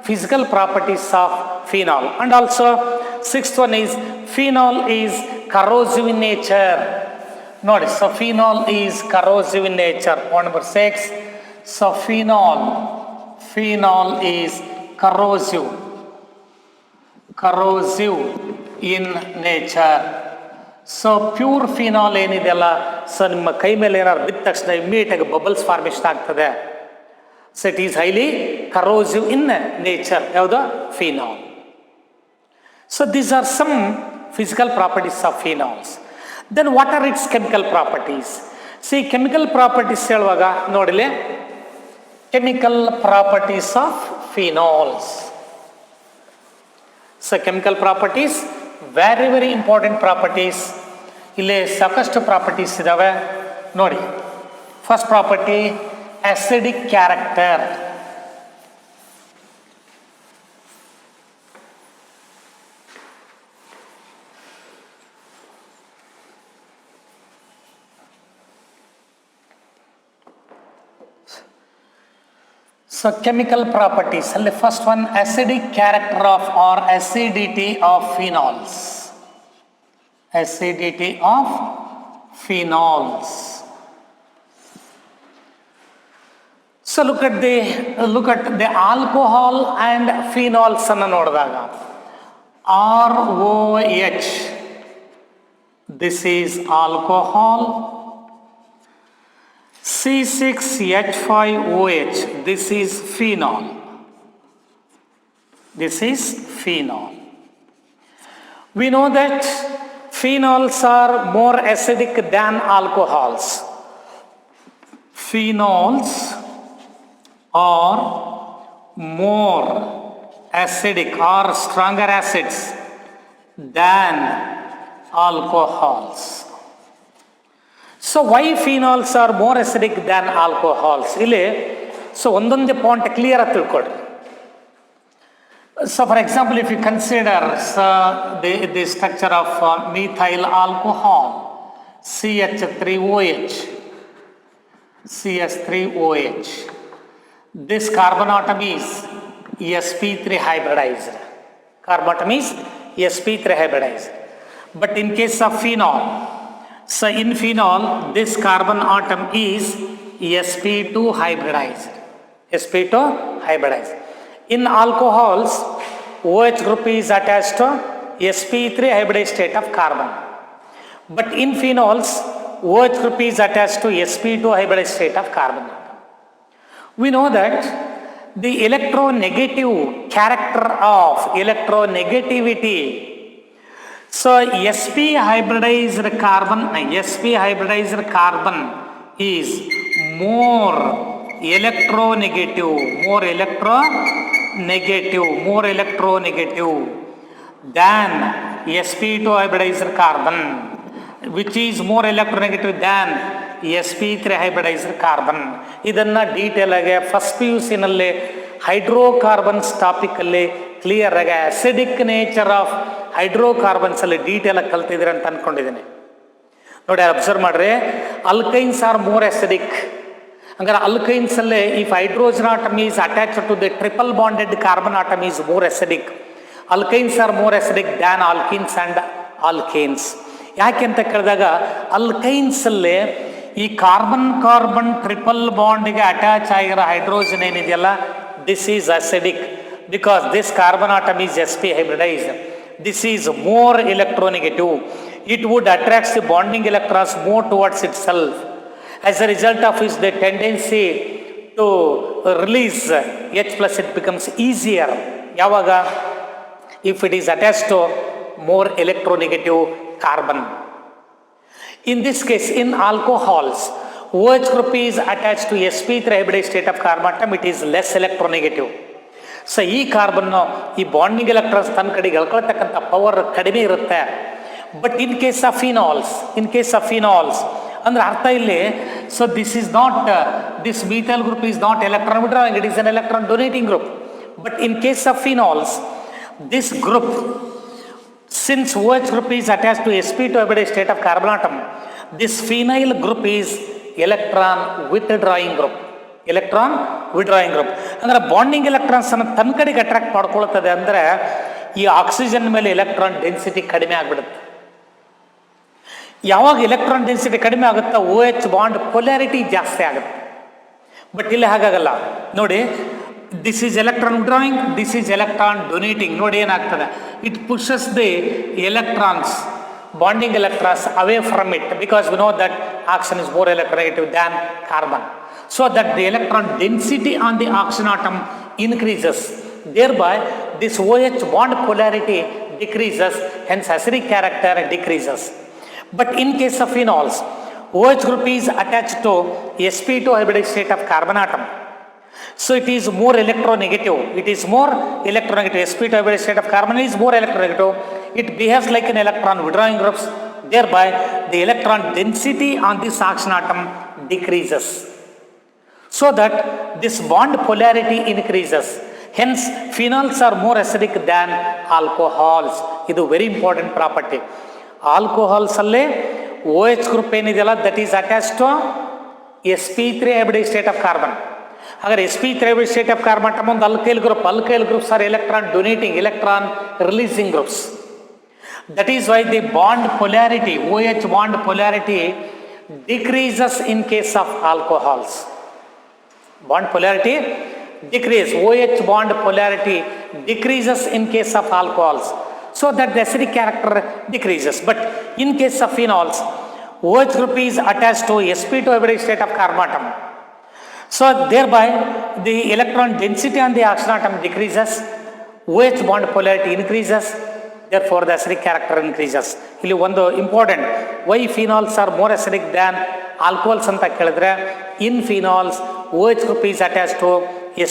Speaker 2: physical properties of phenol. And also sixth one is phenol is corrosive in nature. ನೋಡಿ, so phenol is corrosive in nature. Point number 6. So phenol is corrosive in nature. So pure phenol ಏನಿದೆಯಲ್ಲ, so ನಿಮ್ಮ ಕೈ ಮೇಲೆ ಏನಾದ್ರು ಬಿದ್ದ ತಕ್ಷಣ ಇಮ್ಮಿಡಿಯೇಟಾಗಿ bubbles formation ಆಗ್ತದೆ. So it is highly corrosive in nature. ಯಾವುದು? Phenol. So these are some physical properties of phenols. Then what are its chemical properties? See chemical properties ಹೇಳುವಾಗ ನೋಡಿಲಿ, chemical properties of phenols. So chemical properties very important properties. ಇಲ್ಲಿ ಸಾಕಷ್ಟು properties ಇದಾವೆ ನೋಡಿ. First property acidic character. So chemical properties, the first one, acidic character of or acidity of phenols. Acidity of phenols. So look at the alcohol and phenols ಅನ್ನು ನೋಡಿದಾಗ ROH, this is alcohol. C6H5OH, this is phenol. This is phenol. We know that phenols are more acidic than alcohols. Phenols are more acidic or stronger acids than alcohols. So why phenols are more acidic than alcohols? ಇಲ್ಲಿ so ಒಂದೊಂದೇ point clear ಆಗಿ ತಿಳ್ಕೊಡ್ರಿ. So for example, if you consider the structure of methyl alcohol, CH3OH, this carbon atom is sp3 hybridized. Carbon atom is sp3 hybridized. But in case of phenol, so in phenol, this carbon atom is sp2 hybridized. sp2 hybridized. In alcohols, OH group is attached to sp3 hybridized state of carbon. But in phenols, OH group is attached to sp2 hybridized state of carbon. We know that the electronegative character of electronegativity. So sp hybridized carbon is more electronegative than sp2 hybridized carbon, which is more electronegative than sp3 hybridized carbon. ಇದನ್ನ detail ಆಗಿ first PUC ನಲ್ಲಿ hydrocarbons topic ಅಲ್ಲಿ clear ಆಗಿ acidic nature of hydrocarbons ಅಲ್ಲಿ detail ಆಗಿ ಕಲ್ತಿದ್ದೀರಿ ಅಂತ ಅನ್ಕೊಂಡಿದ್ದೀನಿ. ನೋಡಿ, ಅಬ್ಸರ್ವ್ ಮಾಡ್ರಿ, ಅಲ್ಕೈನ್ಸ್ ಆರ್ ಮೋರ್ ಅಸಿಡಿಕ್. ಹಂಗಾರೆ ಅಲ್ಕೈನ್ಸ್ ಅಲ್ಲಿ if hydrogen atom is attached to the triple bonded carbon atom is more acidic. Alkynes are more acidic than alkenes and alkanes. ಯಾಕೆ ಅಂತ ಕೇಳಿದಾಗ ಅಲ್ಕೈನ್ಸ್ ಅಲ್ಲೇ ಈ ಕಾರ್ಬನ್ ಟ್ರಿಪಲ್ ಬಾಂಡ್ಗೆ attach ಆಗಿರೋ hydrogen ಏನಿದೆಯಲ್ಲ, this is acidic because this carbon atom is sp hybridized. this is more electronegative. It would attract the bonding electrons more towards itself. As a result of its the tendency to release H plus, it becomes easier. Yavaga? If it is attached to more electronegative carbon. In this case, in alcohols, OH group is attached to sp3 hybridized state of carbon atom, it is less electronegative. So ಈ carbon ಈ bonding electrons ತನ್ನ ಕಡೆಗೆ ಎಳ್ಕೊಳ್ತಕ್ಕಂಥ power ಕಡಿಮೆ ಇರುತ್ತೆ. But in case of phenols ಅಂದ್ರೆ ಅರ್ಥ ಇಲ್ಲಿ, so this is not, this methyl group is not electron withdrawing, it is an electron donating group. But in case of phenols, this group, since OH group is attached to sp2 hybridized state of carbon atom, this phenyl group is electron withdrawing group. ಅಂದ್ರೆ bonding electrons ಅನ್ನು ತನ್ನ ಕಡೆಗೆ attract ಮಾಡ್ಕೊಳ್ತದೆ. ಅಂದರೆ ಈ oxygen ಮೇಲೆ electron density ಕಡಿಮೆ ಆಗಿಬಿಡುತ್ತೆ. ಯಾವಾಗ ಎಲೆಕ್ಟ್ರಾನ್ ಡೆನ್ಸಿಟಿ ಕಡಿಮೆ ಆಗುತ್ತಾ OH ಬಾಂಡ್ ಪೊಲ್ಯಾರಿಟಿ ಜಾಸ್ತಿ ಆಗುತ್ತೆ. ಬಟ್ ಇಲ್ಲಿ ಹಾಗಾಗಲ್ಲ ನೋಡಿ, this is electron withdrawing, this is electron donating. ನೋಡಿ ಏನಾಗ್ತದೆ, it pushes the electrons, bonding electrons away from it, because we know that oxygen is more electronegative than carbon. So that the electron density on the oxygen atom increases, thereby this OH bond polarity decreases, hence acidic character decreases. But in case of phenols, OH group is attached to sp2 hybridized state of carbon atom, so it is more electronegative. sp2 hybridized state of carbon is more electronegative. It behaves like an electron withdrawing groups, thereby the electron density on this oxygen atom decreases, so that this bond polarity increases. Hence phenols are more acidic than alcohols. Idu very important property. Alcohols alle OH group enidiyalla, that is attached to sp3 hybridized state of carbon. Agar sp3 hybridized state of carbon atom ಒಂದು alkyl groups are electron donating, electron releasing groups. That is why the bond polarity, OH bond polarity decreases in case of alcohols. Bond polarity decrease, OH bond polarity decreases in case of alcohols, so that the acidic character decreases. But in case of phenols, OH group is attached to sp2 hybridized state of carbon atom, so thereby the electron density on the oxygen atom decreases, OH bond polarity increases, therefore the acidic character increases. ಇಲ್ಲಿ ಒಂದು important, why phenols are more acidic than alcohols ಅಂತ ಕೇಳಿದ್ರೆ, in phenols OH group is attached to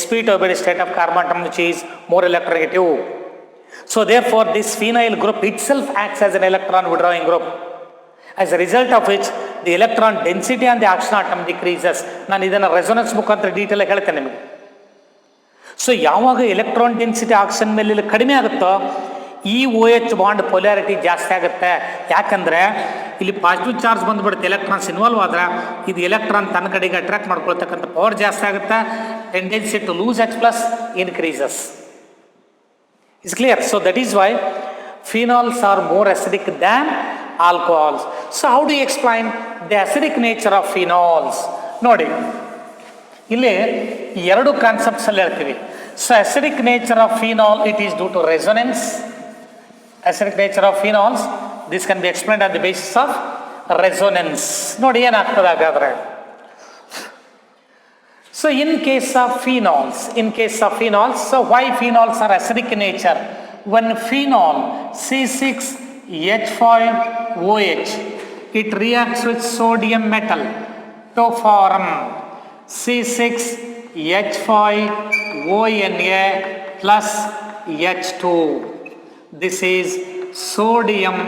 Speaker 2: sp2 hybridized state of carbon atom, which is more electronegative. So therefore this phenyl group itself acts as an electron withdrawing group, as a result of which the electron density on the oxygen atom decreases. ನಾನು ಇದನ್ನು resonance ಮುಖಾಂತರ detail ಆಗಿ ಹೇಳ್ತೇನೆ ನಿಮಗೆ. So ಯಾವಾಗ electron density oxygen ಮೇಲೆ ಕಡಿಮೆ ಆಗುತ್ತೋ ಈ OH ಬಾಂಡ್ ಪೊಲ್ಯಾರಿಟಿ ಜಾಸ್ತಿ ಆಗುತ್ತೆ. ಯಾಕಂದರೆ ಇಲ್ಲಿ ಪಾಸಿಟಿವ್ ಚಾರ್ಜ್ ಬಂದುಬಿಡುತ್ತೆ, ಎಲೆಕ್ಟ್ರಾನ್ಸ್ ಇನ್ವಾಲ್ವ್ ಆದ್ರೆ ಇದು ಎಲೆಕ್ಟ್ರಾನ್ ತನ್ನ ಕಡೆಗೆ ಅಟ್ರಾಕ್ಟ್ ಮಾಡ್ಕೊಳ್ತಕ್ಕಂಥ ಪವರ್ ಜಾಸ್ತಿ ಆಗುತ್ತೆ, tendency to lose H plus increases. Is clear? So that is why phenols are more acidic than alcohols. So how do you explain the acidic nature of phenols? ನೋಡಿ ಇಲ್ಲಿ ಎರಡು concepts ಅಲ್ಲಿ ಹೇಳ್ತೀವಿ. So acidic nature of phenol, it is due to resonance. Acidic nature of phenols, this can be explained on the basis of resonance. ನೋಡಿ ಏನಾಗ್ತದೆ ಹಾಗಾದ್ರೆ. So in case of phenols, so why phenols are acidic in nature? When phenol C6H5OH, it reacts with sodium metal to form C6H5ONA plus H2. This is sodium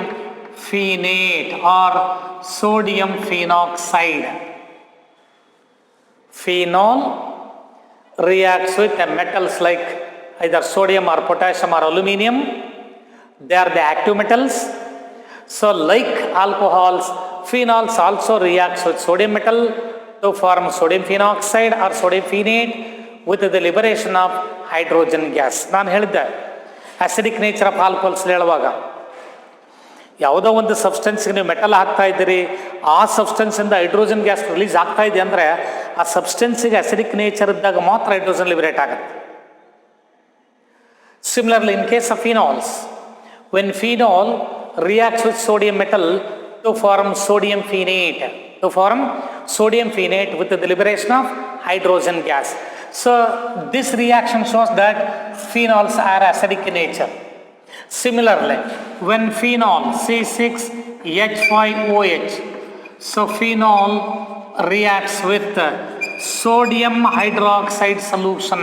Speaker 2: phenate or sodium phenoxide. Phenol reacts with the metals like either sodium or potassium or aluminum. They are the active metals. So like alcohols, phenols also reacts with sodium metal to form sodium phenoxide or sodium phenate with the liberation of hydrogen gas. ನಾನು ಹೇಳಿದ್ದೆ acidic nature of alcohols ಹೇಳುವಾಗ, ಯಾವುದೋ ಒಂದು ಸಬ್ಸ್ಟೆನ್ಸ್ಗೆ ನೀವು metal ಹಾಕ್ತಾ ಇದ್ದೀರಿ, ಆ ಸಬ್ಸ್ಟೆನ್ಸಿಂದ hydrogen gas release ಆಗ್ತಾ ಇದೆ ಅಂದರೆ ಆ ಸಬ್ಸ್ಟೆನ್ಸಿಗೆ ಅಸಿಡಿಕ್ ನೇಚರ್ ಇದ್ದಾಗ ಮಾತ್ರ ಹೈಡ್ರೋಜನ್ ಲಿಬರೇಟ್ ಆಗುತ್ತೆ. Similarly, in case of phenols, when phenol reacts with sodium metal to form sodium phenate with the liberation of hydrogen gas. So this reaction shows that phenols are acidic in nature. Similarly, when phenol C6H5OH, so phenol reacts with sodium hydroxide solution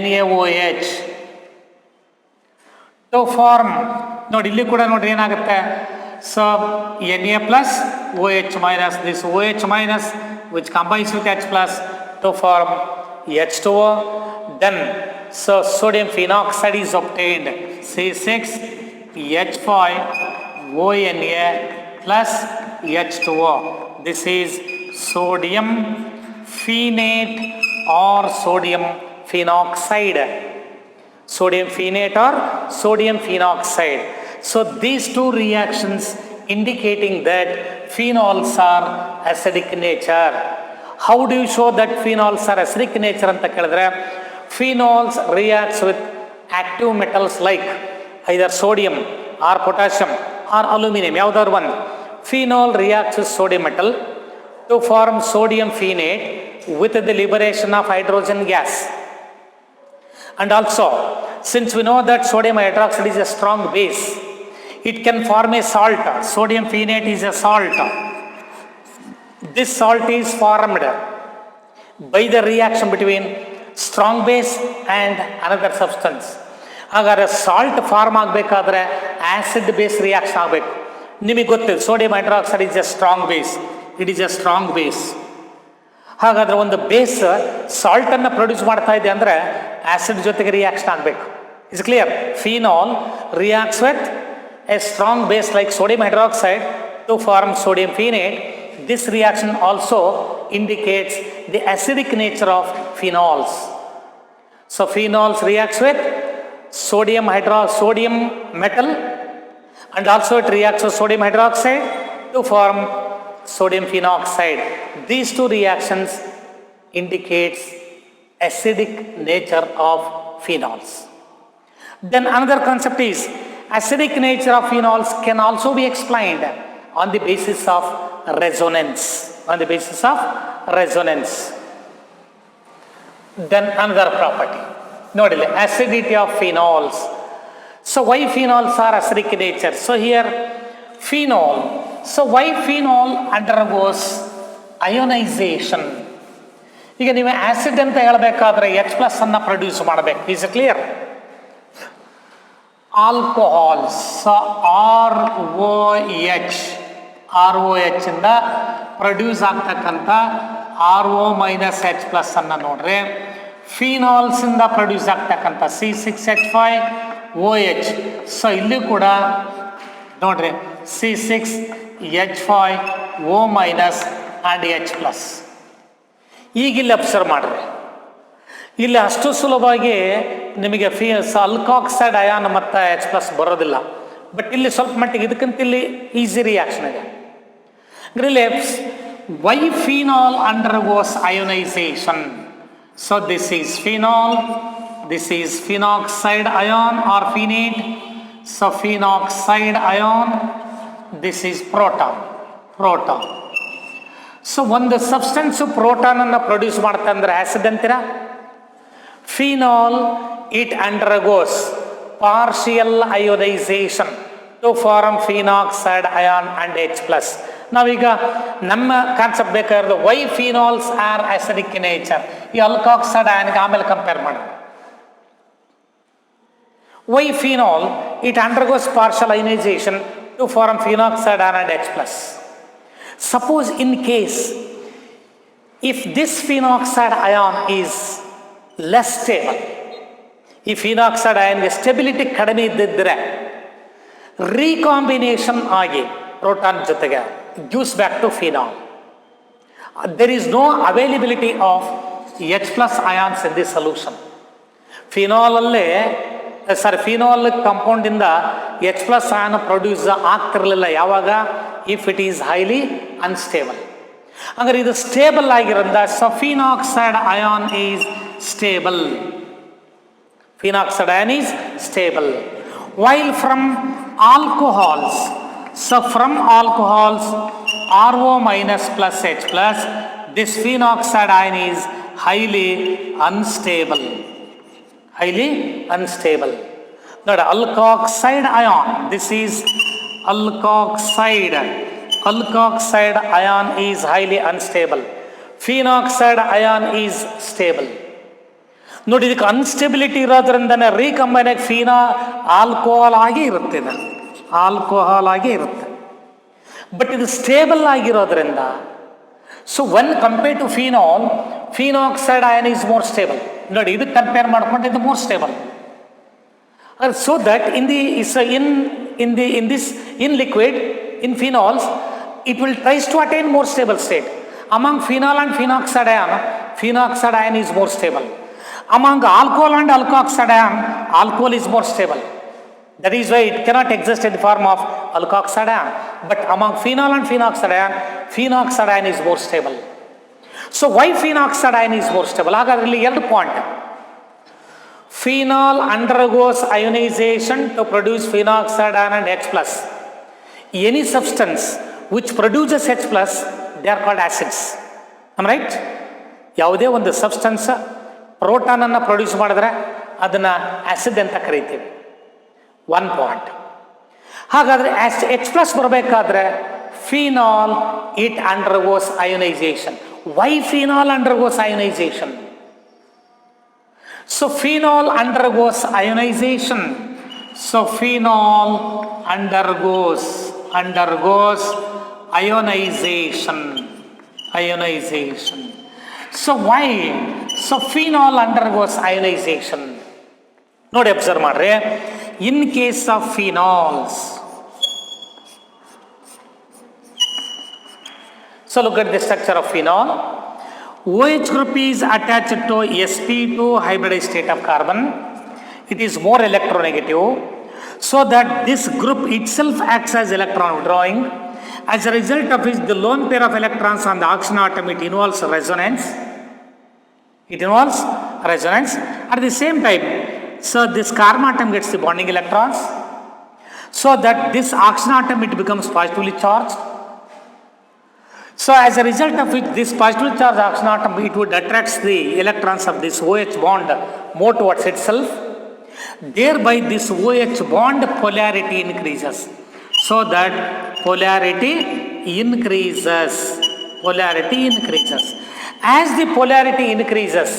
Speaker 2: NaOH to form, ನೋಡಿ ಇಲ್ಲಿ ಕೂಡ ನೋಡ್ರಿ ಏನಾಗುತ್ತೆ, so Na plus OH minus, this OH minus which combines with H plus to form H2O, then so sodium phenoxide is obtained, C6H5ONa plus H2O. This is sodium phenate or sodium phenoxide. Sodium phenate or sodium phenoxide. So these two reactions indicating that phenols are acidic in nature. How do you show that phenols are acidic in nature anta kelidre, phenols reacts with active metals like either sodium or potassium or aluminum, yavadaru one. Phenol reacts with sodium metal to form sodium phenate with the liberation of hydrogen gas. And also, since we know that sodium hydroxide is a strong base, it can form a salt. Sodium phenate is a salt. This salt is formed by the reaction between strong base and another substance. ಹಾಗಾದ್ರೆ salt form ಆಗಬೇಕಾದ್ರೆ acid base reaction ಆಗಬೇಕು. ನಿಮಗೆ ಗೊತ್ತಿದೆ sodium hydroxide is A strong base, it is A strong base. ಹಾಗಾದ್ರೆ ಒಂದು base ಸಾಲ್ಟನ್ನು produce ಮಾಡ್ತಾ ಇದೆ ಅಂದರೆ ಆಸಿಡ್ ಜೊತೆಗೆ ರಿಯಾಕ್ಷನ್ ಆಗಬೇಕು. Is clear? Phenol reacts with A strong base like sodium hydroxide to form sodium phenate. This reaction also indicates the acidic nature of phenols. So phenols reacts with sodium metal, and also it reacts with sodium hydroxide to form sodium phenoxide. These two reactions indicates acidic nature of phenols. Then another concept is acidic nature of phenols can also be explained on the basis of resonance. Then another property, nodile acidity of phenols. So why phenols are acidic in nature? So here phenol, so why phenol undergoes ionization? ಈಗ ನೀವು acid ಅಂತ ಹೇಳಬೇಕಾದ್ರೆ H plus ಅನ್ನ produce ಮಾಡಬೇಕು. Is clear? Alcohols ROH ಇಂದ produce ಆಗ್ತಕ್ಕಂಥ RO minus H plus ಅನ್ನ ನೋಡ್ರಿ, ಫಿನಾಲ್ಸ್ ಇಂದ ಪ್ರೊಡ್ಯೂಸ್ ಆಗ್ತಕ್ಕಂಥ C6H5OH. ಸೊ ಇಲ್ಲಿ ಕೂಡ ನೋಡ್ರಿ C6H5O minus and H plus. ಈಗ ಇಲ್ಲಿ ಅಬ್ಸರ್ವ್ ಮಾಡ್ರಿ, ಇಲ್ಲಿ ಅಷ್ಟು ಸುಲಭವಾಗಿ ನಿಮಗೆ ಅಲ್ಕಾಕ್ಸೈಡ್ ಅಯಾನ್ ಮತ್ತು H ಪ್ಲಸ್ ಬರೋದಿಲ್ಲ. ಬಟ್ ಇಲ್ಲಿ ಸ್ವಲ್ಪ ಮಟ್ಟಿಗೆ ಇದಕ್ಕಿಂತ ಇಲ್ಲಿ ಈಸಿ ರಿಯಾಕ್ಷನ್ ಇದೆ. Relapse why phenol undergoes ionisation. So this is phenol, this is phenoxide ion or phenate. So phenoxide ion, this is proton. So ಒಂದು ಸಬ್ಸ್ಟೆನ್ಸು ಪ್ರೋಟಾನನ್ನು ಪ್ರೊಡ್ಯೂಸ್ ಮಾಡ್ತಾ ಅಂದ್ರೆ ಆಸಿಡ್ ಅಂತೀರಾ? Phenol it undergoes partial ionisation to form phenoxide ion and H plus. ನಾವೀಗ ನಮ್ಮ concept ಬೇಕಾಗಿರೋದು why phenols are acidic in nature. ಈ alkoxide ಅಯಾನ್ಗೆ ಆಮೇಲೆ ಕಂಪೇರ್ ಮಾಡೋಣ. Why phenol it undergoes partial ionisation to form phenoxide ion and H plus. Suppose in case if this phenoxide ion is less stable, ಈ phenoxide ಅಯಾನ್ಗೆ stability ಕಡಿಮೆ ಇದ್ದಿದ್ದರೆ recombination ಆಗಿ proton ಜೊತೆಗೆ gives back to phenol. There is no availability of H plus ions in this solution. Phenol ಕಂಪೌಂಡಿಂದ H plus ion produce ಆಗ್ತಿರಲಿಲ್ಲ. ಯಾವಾಗ? If it is highly unstable. ಅಂದರೆ ಇದು ಸ್ಟೇಬಲ್ ಆಗಿರೋದ್ರಿಂದ so phenoxide ion is stable. Phenoxide ion is stable. While from alcohols, so from alcohols RO minus plus H plus, this phenoxide ion is highly unstable. Highly unstable. That alkoxide ion, this is alkoxide. Alkoxide ion is highly unstable. Phenoxide ion is stable. ನೋಡಿ, ಇದಕ್ಕೆ ಅನ್ಸ್ಟೆಬಿಲಿಟಿ ಇರೋದ್ರಿಂದನೇ ರೀಕಂಬೈನ್ ಆಗಿ alcohol ಆಗಿ ಇರುತ್ತೆ. ಇದು alcohol ಆಗಿ ಇರುತ್ತೆ. But ಇದು stable ಆಗಿರೋದ್ರಿಂದ, so when compare to phenol, phenoxide ion is more stable. ನೋಡಿ, ಇದಕ್ಕೆ ಕಂಪೇರ್ ಮಾಡ್ಕೊಂಡು ಇದು more stable. So that in liquid, in phenols, it will tries to attain more stable state. Among phenol and phenoxide ion is more stable. Among alcohol and alkoxide ion, alcohol is more stable. That is why it cannot exist in the form of alkoxide ion. But among phenol and phenoxide ion is more stable. So why phenoxide ion is more stable? Hagadre ಇಲ್ಲಿ ಎರಡು point. Phenol undergoes ionization to produce phenoxide ion and H plus. Any substance which produces H plus, they are called acids. Am I right? ಯಾವುದೇ ಒಂದು substance proton ಅನ್ನು produce ಮಾಡಿದ್ರೆ ಅದನ್ನು acid ಅಂತ ಕರಿತೀವಿ. One point. ಹಾಗಾದರೆ H ಪ್ಲಸ್ ಬರಬೇಕಾದ್ರೆ phenol it undergoes ionisation. Why phenol undergoes ionisation? So phenol undergoes ionization. So phenol undergoes ionization. So why? So phenol undergoes ionization. ನೋಡಿ, ಅಬ್ಸರ್ವ್ ಮಾಡ್ರಿ. In case of phenols, so look at the structure of phenol. OH group is attached to sp2 hybridized state of carbon. It is more electronegative, so that this group itself acts as electron withdrawing. As a result of which, the lone pair of electrons on the oxygen atom, it involves resonance. At the same time, so this carbon atom gets the bonding electrons, so that this oxygen atom, it becomes positively charged. So as a result of which, this positively charged oxygen atom, it would attract the electrons of this OH bond more towards itself. Thereby this OH bond polarity increases. So that polarity increases. As the polarity increases,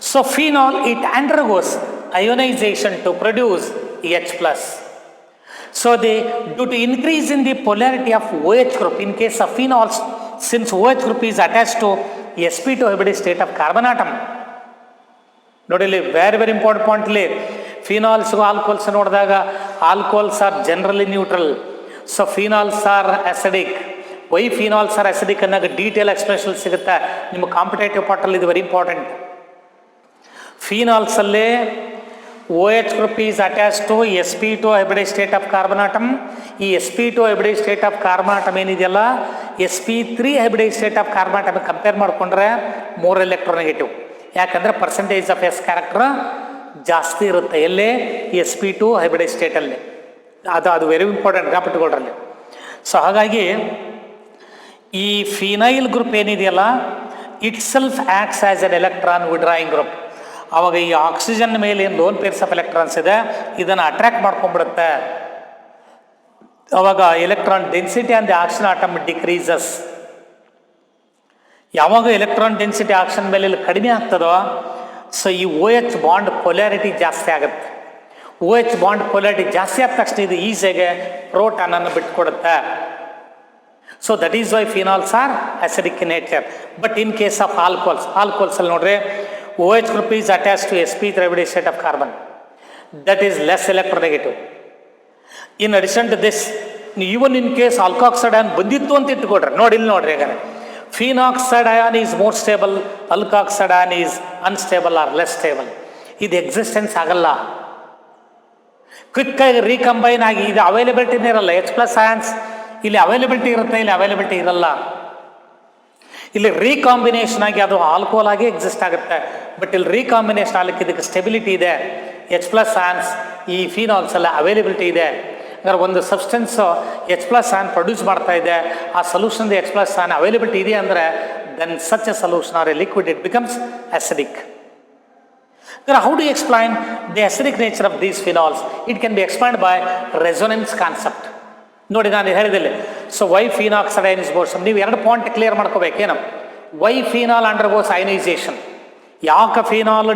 Speaker 2: so phenol, it undergoes ionization to produce H plus. So due to increase in the polarity of OH group, in case of phenols, since OH group is attached to sp2 hybridized state of carbon atom. ನೋಡಿ, very important point ಇಲ್ಲಿ. Phenols alcohols ನೋಡಿದಾಗ alcohols are generally neutral. So phenols are acidic. Why phenols are acidic ಅನ್ನೋದು detail expression ಸಿಗುತ್ತೆ ನಿಮ್ಮ competitive ಪಾರ್ಟಲ್ಲಿ. ಇದು very important. ಫಿನಾಲ್ಸಲ್ಲೇ OH group is attached to sp2 hybridized state of carbon atom. ಈ sp2 hybridized state of carbon atom ಏನಿದೆಯಲ್ಲ, sp3 hybridized state of carbon atom compare ಮಾಡಿಕೊಂಡ್ರೆ more electronegative. ಯಾಕಂದರೆ percentage of S character ಜಾಸ್ತಿ ಇರುತ್ತೆ ಎಲ್ಲೇ sp2 hybridized ಸ್ಟೇಟಲ್ಲಿ. ಅದು very important ಜ್ಞಾಪಕಗಳಲ್ಲಿ. So ಹಾಗಾಗಿ ಈ ಫಿನೈಲ್ ಗ್ರೂಪ್ ಏನಿದೆಯಲ್ಲ, it self acts as N electron withdrawing group. ಆವಾಗ ಈ ಆಕ್ಸಿಜನ್ ಮೇಲೆ ಏನು ಲೋನ್ ಪೇರ್ಸ್ ಆಫ್ ಎಲೆಕ್ಟ್ರಾನ್ಸ್ ಇದೆ, ಇದನ್ನು ಅಟ್ರಾಕ್ಟ್ ಮಾಡ್ಕೊಂಡ್ಬಿಡುತ್ತೆ. ಅವಾಗ electron density on the oxygen atom decreases. ಯಾವಾಗ ಎಲೆಕ್ಟ್ರಾನ್ ಡೆನ್ಸಿಟಿ ಆಕ್ಸಿಜನ್ ಮೇಲೆ ಕಡಿಮೆ ಆಗ್ತದೋ, ಸೊ ಈ OH ಬಾಂಡ್ ಪೊಲ್ಯಾರಿಟಿ ಜಾಸ್ತಿ ಆಗುತ್ತೆ. OH ಬಾಂಡ್ ಪೊಲ್ಯಾರಿಟಿ ಜಾಸ್ತಿ ಆದ ತಕ್ಷಣ ಇದು ಈಸಿಯಾಗೆ ಪ್ರೋಟಾನನ್ನು ಬಿಟ್ಕೊಡುತ್ತೆ. So that is why phenols are acidic in nature. But in case of ಆಲ್ಕೋಹಾಲ್ಸಲ್ಲಿ ನೋಡ್ರಿ, OH group is attached to sp3 hybridized state of carbon. That is less electronegative. In addition to this, even in case alkoxide ion ಬಂದಿತ್ತು ಅಂತ ಇಟ್ಕೊಡ್ರಿ, ನೋಡ್ರಿ ಈಗ phenoxide ion is more stable, alkoxide ion is unstable or less stable. ಇದು existence ಆಗಲ್ಲ. ಕ್ವಿಕ್ಕಾಗಿ ರೀಕಂಬೈನ್ ಆಗಿ ಇದು ಅವೈಲಬಿಲಿಟಿನೇ ಇರಲ್ಲ. H plus ions ಇಲ್ಲಿ ಅವೈಲಬಿಲಿಟಿ ಇರುತ್ತೆ, ಇಲ್ಲಿ ಅವೈಲಬಿಲಿಟಿ ಇರಲ್ಲ. ಇಲ್ಲಿ ರೀಕಾಂಬಿನೇಷನ್ ಆಗಿ ಅದು ಆಲ್ಕೋಹಾಲ್ ಆಗಿ ಎಕ್ಸಿಸ್ಟ್ ಆಗುತ್ತೆ. ಬಟ್ ಇಲ್ಲಿ ರೀಕಾಂಬಿನೇಷನ್ ಆಗಲಿಕ್ಕೆ ಇದಕ್ಕೆ ಸ್ಟೆಬಿಲಿಟಿ ಇದೆ. H ಪ್ಲಸ್ ಆನ್ಸ್ ಈ ಫಿನಾಲ್ಸ್ ಎಲ್ಲ ಅವೈಲಬಿಲಿಟಿ ಇದೆ. ಅಂದರೆ ಒಂದು substance H plus ion produce ಮಾಡ್ತಾ ಇದೆ, ಆ ಸೊಲ್ಯೂಷನ್ದು H ಪ್ಲಸ್ ಆನ್ ಅವೈಲಬಿಲಿಟಿ ಇದೆ ಅಂದರೆ then such a solution or a liquid it becomes acidic. How do you explain the acidic nature of these phenols? It can be explained by resonance concept. ನೋಡಿ ನಾನು ಹೇಳಿದಿಲ್ಲ. So why phenoxide ion is more stable. ನೀವು ಎರಡು point clear ಮಾಡ್ಕೋಬೇಕೇನು? Why phenol undergoes ionisation. ಯಾಕೆ phenol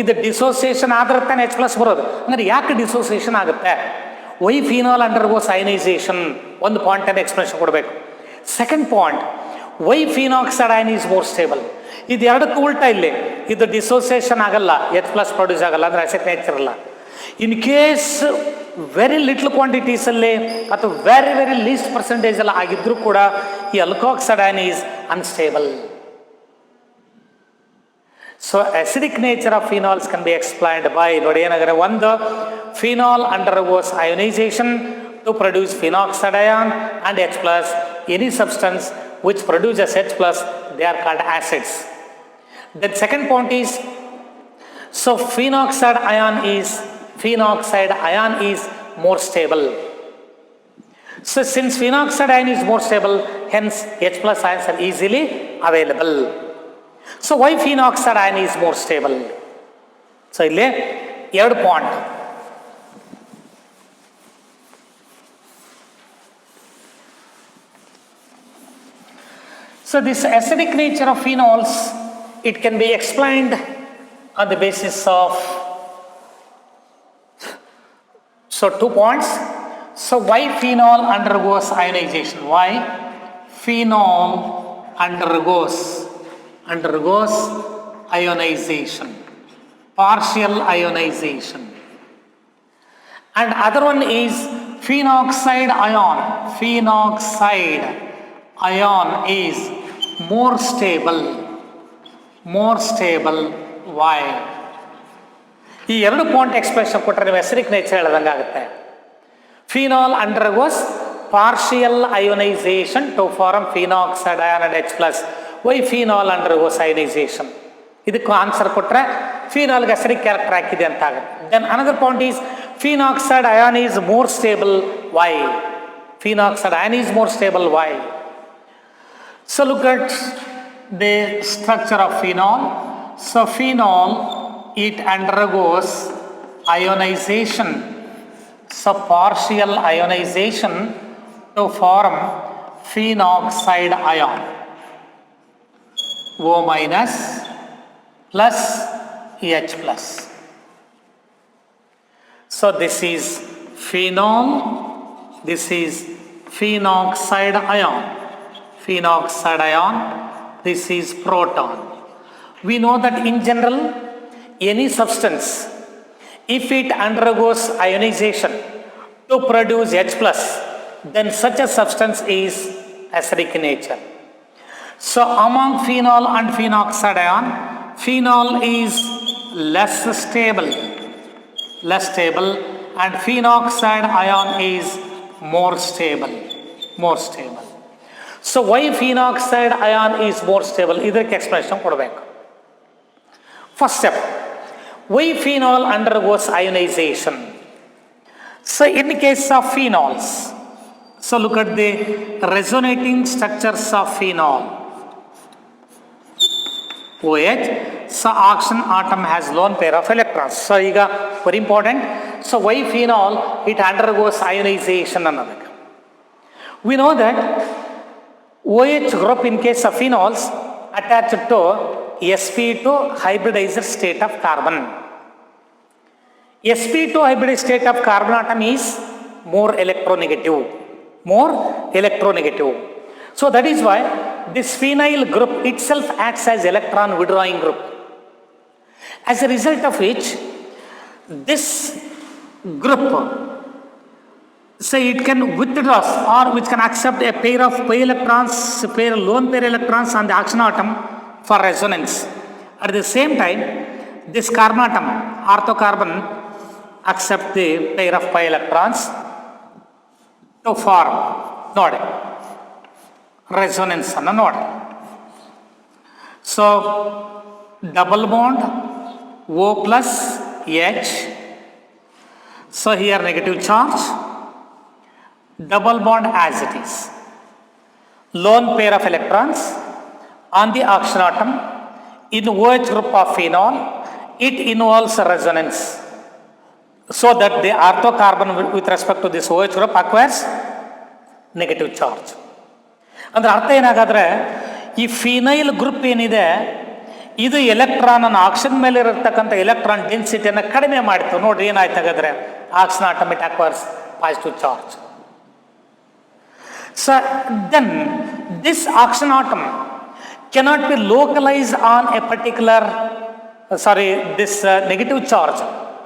Speaker 2: ಇದು dissociation ಆದ್ರೆ ತಾನೆ H ಪ್ಲಸ್ ಬರೋದು. ಅಂದರೆ ಯಾಕೆ ಡಿಸೋಸಿಯೇಷನ್ ಆಗುತ್ತೆ? ವೈ ಫಿನಾಲ್ ಅಂಡರ್ಗೋಸ್ ಅಯನೈಸೇಷನ್ ಒಂದು ಪಾಯಿಂಟನ್ನು ಎಕ್ಸ್ಪ್ಲನೇಷನ್ ಕೊಡಬೇಕು. Second point, why phenoxide ion is more stable. ಇದು ಎರಡಕ್ಕೂ ಉಲ್ಟಾ ಇಲ್ಲಿ. ಇದು ಡಿಸೋಸಿಯೇಷನ್ ಆಗಲ್ಲ, H ಪ್ಲಸ್ ಪ್ರೊಡ್ಯೂಸ್ ಆಗಲ್ಲ, ಅಂದರೆ ಅಸಿಡ್ ನೇಚರ್ ಅಲ್ಲ. ಇನ್ ಕೇಸ್ ವೆರಿ ಲಿಟ್ಲ್ ಕ್ವಾಂಟಿಟೀಸಲ್ಲಿ ಅಥವಾ ವೆರಿ ವೆರಿ ಲೀಸ್ಟ್ ಪರ್ಸೆಂಟೇಜ್ ಎಲ್ಲ ಆಗಿದ್ರೂ ಕೂಡ ಈ alkoxide ion is unstable. So acidic nature of phenols can be explained by, ನೋಡಿ ಏನಾಗಿದೆ, ಒಂದು phenol undergoes ionisation to produce phenoxide ion and H plus. Any substance which produces H plus, they are called acids. Then second point is, so phenoxide ion is more stable. So since phenoxide ion is more stable, hence H plus ions are easily available. So why phenoxide ion is more stable? So ಇಲ್ಲಿ ಎರಡು point. So this acidic nature of phenols, it can be explained on the basis of, so 2 points. So why phenol undergoes ionization? Why phenol undergoes ionization, partial ionization. And other one is phenoxide ion is more stable. Why? ಈ ಎರಡು point expression ಕೊಟ್ಟರೆ ನೀವು acidic nature ಹೇಳ್ದಂಗೆ ಆಗುತ್ತೆ. Phenol undergoes partial ionisation to form phenoxide ion and H plus. Why phenol undergoes ionisation? ಇದಕ್ಕೂ answer ಕೊಟ್ಟರೆ ಫಿನಾಲ್ಗೆ acidic character ಹಾಕಿದೆ ಅಂತ ಆಗುತ್ತೆ. Then another point is phenoxide ion is more stable. Why? Phenoxide ion is more stable. Why? So look at the structure of phenol. So phenol, it undergoes ionization, so partial ionization to form phenoxide ion, O minus plus H plus. So this is phenol, this is phenoxide ion, this is proton. We know that in general any substance, if it undergoes ionization to produce H plus, then such a substance is acidic in nature. So among phenol and phenoxide ion, phenol is less stable and phenoxide ion is more stable. So why phenoxide ion is more stable? ಇದಕ್ಕೆ expression ಕೊಡಬೇಕು. First step, why phenol undergoes ionization? So in case of phenols, so look at the resonating structures of phenol. OH, so oxygen atom has lone pair of electrons. So ಈಗ very important. So why phenol, it undergoes ionization ಅನ್ನೋದಕ್ಕೆ. We know that OH group in case of phenols attached to sp2 hybridized state of carbon. sp2 hybridized state of carbon atom is more electronegative. So that is why this phenyl group itself acts as electron withdrawing group. As a result of which this group, say it can withdraw or which can accept a pair of lone pair electrons on the oxygen atom for resonance. At the same time, this carbon atom, orthocarbon, accept the pair of pi electrons to form ನೋಡಿ resonance ಅನ್ನು ನೋಡಿ. So double bond O plus H So here negative charge, double bond as it is. Lone pair of electrons on the oxygen atom in OH group of phenol, it involves resonance. So that the ortho carbon with respect to this OH group acquires negative charge. ಅಂದ್ರೆ ಅರ್ಥ ಏನಾಗಾದ್ರೆ ಈ phenyl group ಏನಿದೆ ಇದು electron ಅನ್ನು oxygen ಮೇಲೆ ಇರತಕ್ಕಂಥ electron ಡೆನ್ಸಿಟಿಯನ್ನು ಕಡಿಮೆ ಮಾಡಿತು. ನೋಡ್ರಿ ಏನಾಯ್ತು ಹಾಗಾದ್ರೆ oxygen atom it acquires positive charge. So then this oxygen atom cannot be localized on a particular this negative charge,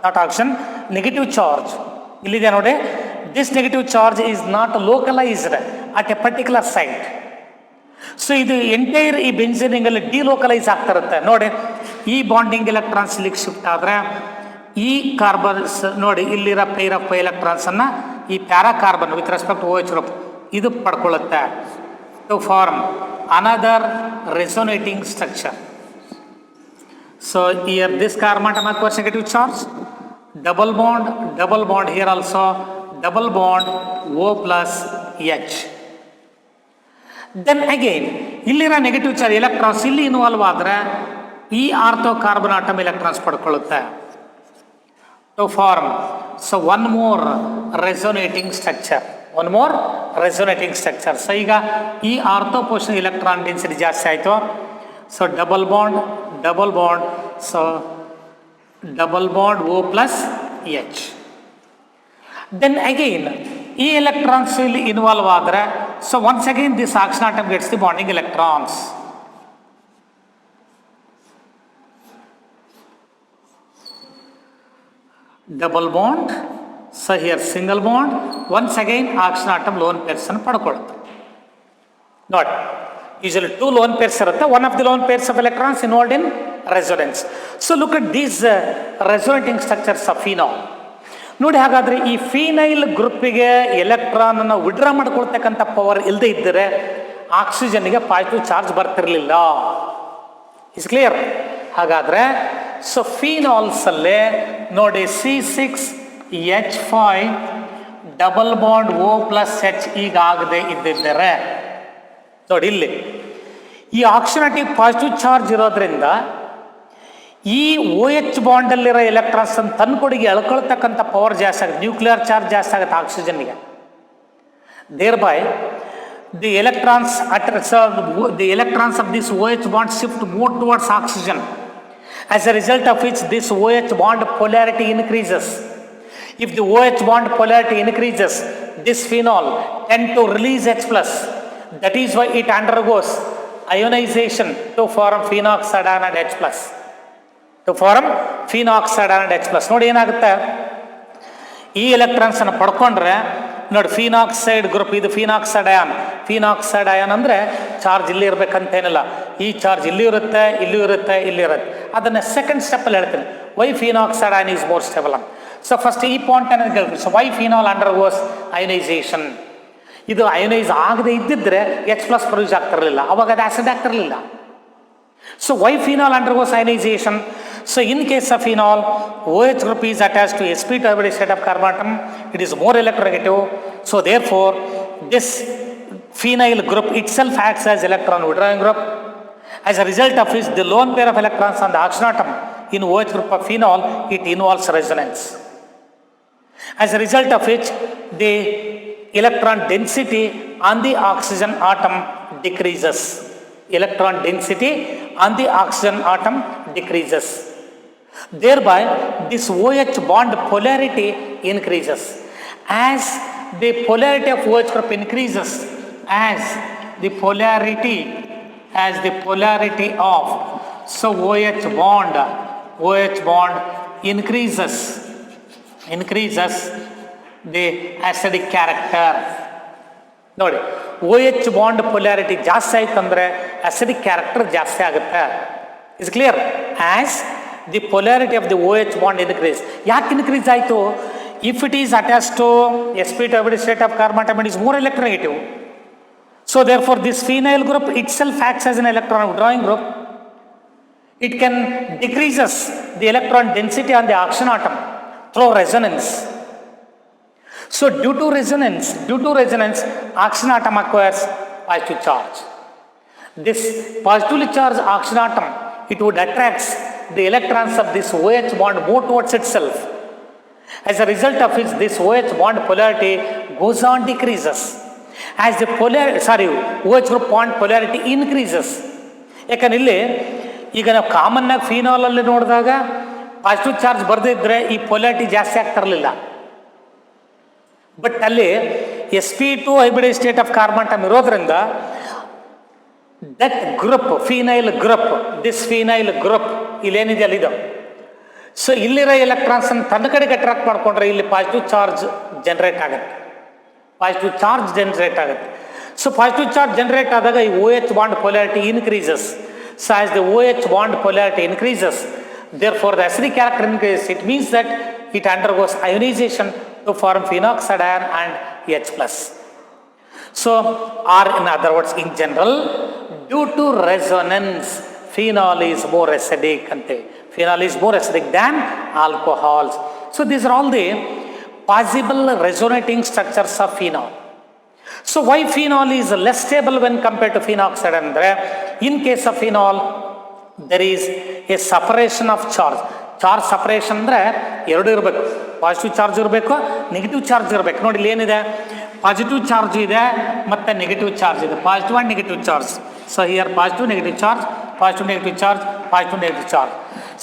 Speaker 2: not oxygen, negative charge illide ನೋಡಿ, this negative charge is not localized at a particular site. So ಇದು entire ಈ ಬೆಂಜೀನಿಂಗ್ ಅಲ್ಲಿ delocalise ಆಗ್ತಾ ಇರುತ್ತೆ ನೋಡಿ. ಈ bonding electrons ಇಲ್ಲಿಗೆ shift ಆದ್ರೆ ಈ ಕಾರ್ಬನ್ಸ್ ನೋಡಿ ಇಲ್ಲಿರೋ ಪೈರ್ ಆಫ್ ಎಲೆಕ್ಟ್ರಾನ್ಸ್ ಅನ್ನ ಈ para carbon with respect OH group ಇದು ಪಡ್ಕೊಳ್ಳುತ್ತೆ to form another resonating structure. So here this carbon atom acquires negative charge, double bond here also, double bond O plus H. Then again ಇಲ್ಲಿರೋ negative charge electrons ಇಲ್ಲಿ involve ಆದರೆ ಈ ortho carbon atom electrons ಪಡ್ಕೊಳ್ಳುತ್ತೆ to form so one more resonating structure. So ಈಗ ಈ ortho portion electron density ಜಾಸ್ತಿ ಆಯಿತು. So double bond so double bond O plus H. Then again ಈ electrons ಇಲ್ಲಿ ಇನ್ವಾಲ್ವ್ ಆದರೆ so once again this oxygen atom gets the bonding electrons. Double bond, so here single bond, once again oxygen atom lone pairs ಅನ್ನು ಪಡ್ಕೊಳ್ಳುತ್ತೆ. ನೋಡಿ usually 2 lone pairs ಇರುತ್ತೆ. One of the lone pairs of electrons involved in resonance. So look at these resonating structures of phenol. ನೋಡಿ ಹಾಗಾದ್ರೆ ಈ phenyl ಗ್ರೂಪಿಗೆ electron ಅನ್ನು withdraw ಮಾಡ್ಕೊಳ್ತಕ್ಕಂಥ power ಇಲ್ಲದೆ ಇದ್ದರೆ ಆಕ್ಸಿಜನ್ಗೆ positive charge ಬರ್ತಿರ್ಲಿಲ್ಲ. Is clear? ಹಾಗಾದ್ರೆ ಸೊ ಫಿನಾಲ್ಸ್ ಅಲ್ಲೇ ನೋಡಿ C6H5 double bond O plus H ಈಗ ಆಗದೆ ಇದ್ದಿದ್ದರೆ ನೋಡಿ ಇಲ್ಲಿ ಈ ಆಕ್ಸಿಜನೇಟಿವ್ ಪಾಸಿಟಿವ್ ಚಾರ್ಜ್ ಇರೋದ್ರಿಂದ ಈ OH ಬಾಂಡಲ್ಲಿರೋ ಎಲೆಕ್ಟ್ರಾನ್ಸ್ ಅನ್ನು ತನ್ನ ಕೊಡುಗೆ ಎಳ್ಕೊಳ್ತಕ್ಕಂಥ ಪವರ್ ಜಾಸ್ತಿ ಆಗುತ್ತೆ, ನ್ಯೂಕ್ಲಿಯರ್ ಚಾರ್ಜ್ ಜಾಸ್ತಿ ಆಗುತ್ತೆ ಆಕ್ಸಿಜನ್ಗೆ. Thereby the electrons of this OH bond shift more towards oxygen, as a result of which this OH bond polarity increases. If the OH bond polarity increases, this phenol tend to release H+. That is why it undergoes ionization to form phenoxide and H+. ನೋಡಿ ಏನಾಗುತ್ತೆ, ಈ electrons ಅನ್ನು ಪಡ್ಕೊಂಡ್ರೆ ನೋಡಿ phenoxide group, ಇದು phenoxide ion ಅಂದರೆ charge ಇಲ್ಲಿ ಇರಬೇಕಂತೇನಿಲ್ಲ, ಈ charge ಇಲ್ಲಿ ಇರುತ್ತೆ, ಇಲ್ಲಿ ಇರುತ್ತೆ, ಇಲ್ಲಿ ಇರುತ್ತೆ. ಅದನ್ನು ಸೆಕೆಂಡ್ ಸ್ಟೆಪ್ಪಲ್ಲಿ ಹೇಳ್ತೀನಿ why phenoxide ion is more stable ಅಂತ. ಸೊ ಫಸ್ಟ್ ಈ ಪಾಯಿಂಟ್ ಅನ್ನೋದು ಹೇಳ್ತೀನಿ. So why phenol undergoes ionization. ಇದು ಅಯನೈಸ್ ಆಗದೆ ಇದ್ದಿದ್ರೆ H+ ಪ್ರೊಡ್ಯೂಸ್ ಆಗ್ತಿರಲಿಲ್ಲ, ಅವಾಗ ಅದು ಆಸಿಡ್ ಆಗ್ತಿರಲಿಲ್ಲ. So why phenol undergoes ionization? So in case of phenol, OH group is attached to sp2 state of carbon atom. It is more electronegative. So therefore, this phenyl group itself acts as electron withdrawing group. As a result of which, the lone pair of electrons on the oxygen atom in OH group of phenol, it involves resonance. As a result of which, the electron density on the oxygen atom decreases. Electron density on the oxygen atom decreases. Thereby, this OH bond polarity increases. As the polarity of OH group increases, as the polarity of so OH bond increases the acidic character. ನೋಡಿ OH bond polarity ಜಾಸ್ತಿ ಆಯ್ತು ಅಂದರೆ acidic character ಜಾಸ್ತಿ ಆಗುತ್ತೆ. Is clear? As the polarity of the OH bond increase. ಯಾಕೆ increase ಆಯಿತು? If it is attach to sp2 state of carbon atom, it is more electronegative. So therefore this phenyl group itself acts as an electron withdrawing group. It can decreases the electron density on the oxygen atom through resonance. So due to resonance, oxygen atom acquires positive charge. This positively charged oxygen atom, it would attract the electrons of this OH bond more towards itself. As a result of which this OH bond polarity goes on decreases. As the OH group bond polarity increases. ಯಾಕಂದ್ರೆ ಇಲ್ಲಿ ಈಗ ನಾವು common ಆಗಿ phenol ಅಲ್ಲಿ ನೋಡಿದಾಗ positive charge ಬರ್ದಿದ್ರೆ ಈ polarity ಜಾಸ್ತಿ ಆಗ್ತಿರಲಿಲ್ಲ. ಬಟ್ ಅಲ್ಲಿ sp2 hybrid state of carbon atom ಇರೋದ್ರಿಂದ ದಟ್ ಗ್ರೂಪ್ ಫಿನೈಲ್ ಗ್ರೂಪ್ ಇಲ್ಲೇನಿದೆ ಅಲ್ಲಿದೆ. ಸೊ ಇಲ್ಲಿರೋ ಎಲೆಕ್ಟ್ರಾನ್ಸ್ ತನ್ನ ಕಡೆಗೆ ಅಟ್ರಾಕ್ಟ್ ಮಾಡ್ಕೊಂಡ್ರೆ ಇಲ್ಲಿ ಪಾಸಿಟಿವ್ ಚಾರ್ಜ್ ಜನರೇಟ್ ಆಗುತ್ತೆ. ಸೊ ಪಾಸಿಟಿವ್ ಚಾರ್ಜ್ ಜನರೇಟ್ ಆದಾಗ ಈ OH bond polarity increases. So as the OH bond polarity increases, therefore the acidic character increases. It means that it undergoes ionization to form phenoxide ion and H+. So, or in other words, in general, due to resonance, phenol is more acidic than alcohols. So these are all the possible resonating structures of phenol. So why phenol is less stable when compared to phenoxide? Andre, in case of phenol, there is a separation of charge. Charge separation ಅಂದರೆ ಎರಡು ಇರಬೇಕು, positive charge ಇರಬೇಕು, negative charge ಇರಬೇಕು. ನೋಡಿ ಇಲ್ಲಿ ಏನಿದೆ, positive charge ಇದೆ ಮತ್ತು ನೆಗೆಟಿವ್ ಚಾರ್ಜ್ ಇದೆ, positive and negative charge. So here positive negative charge, positive negative charge, positive negative charge.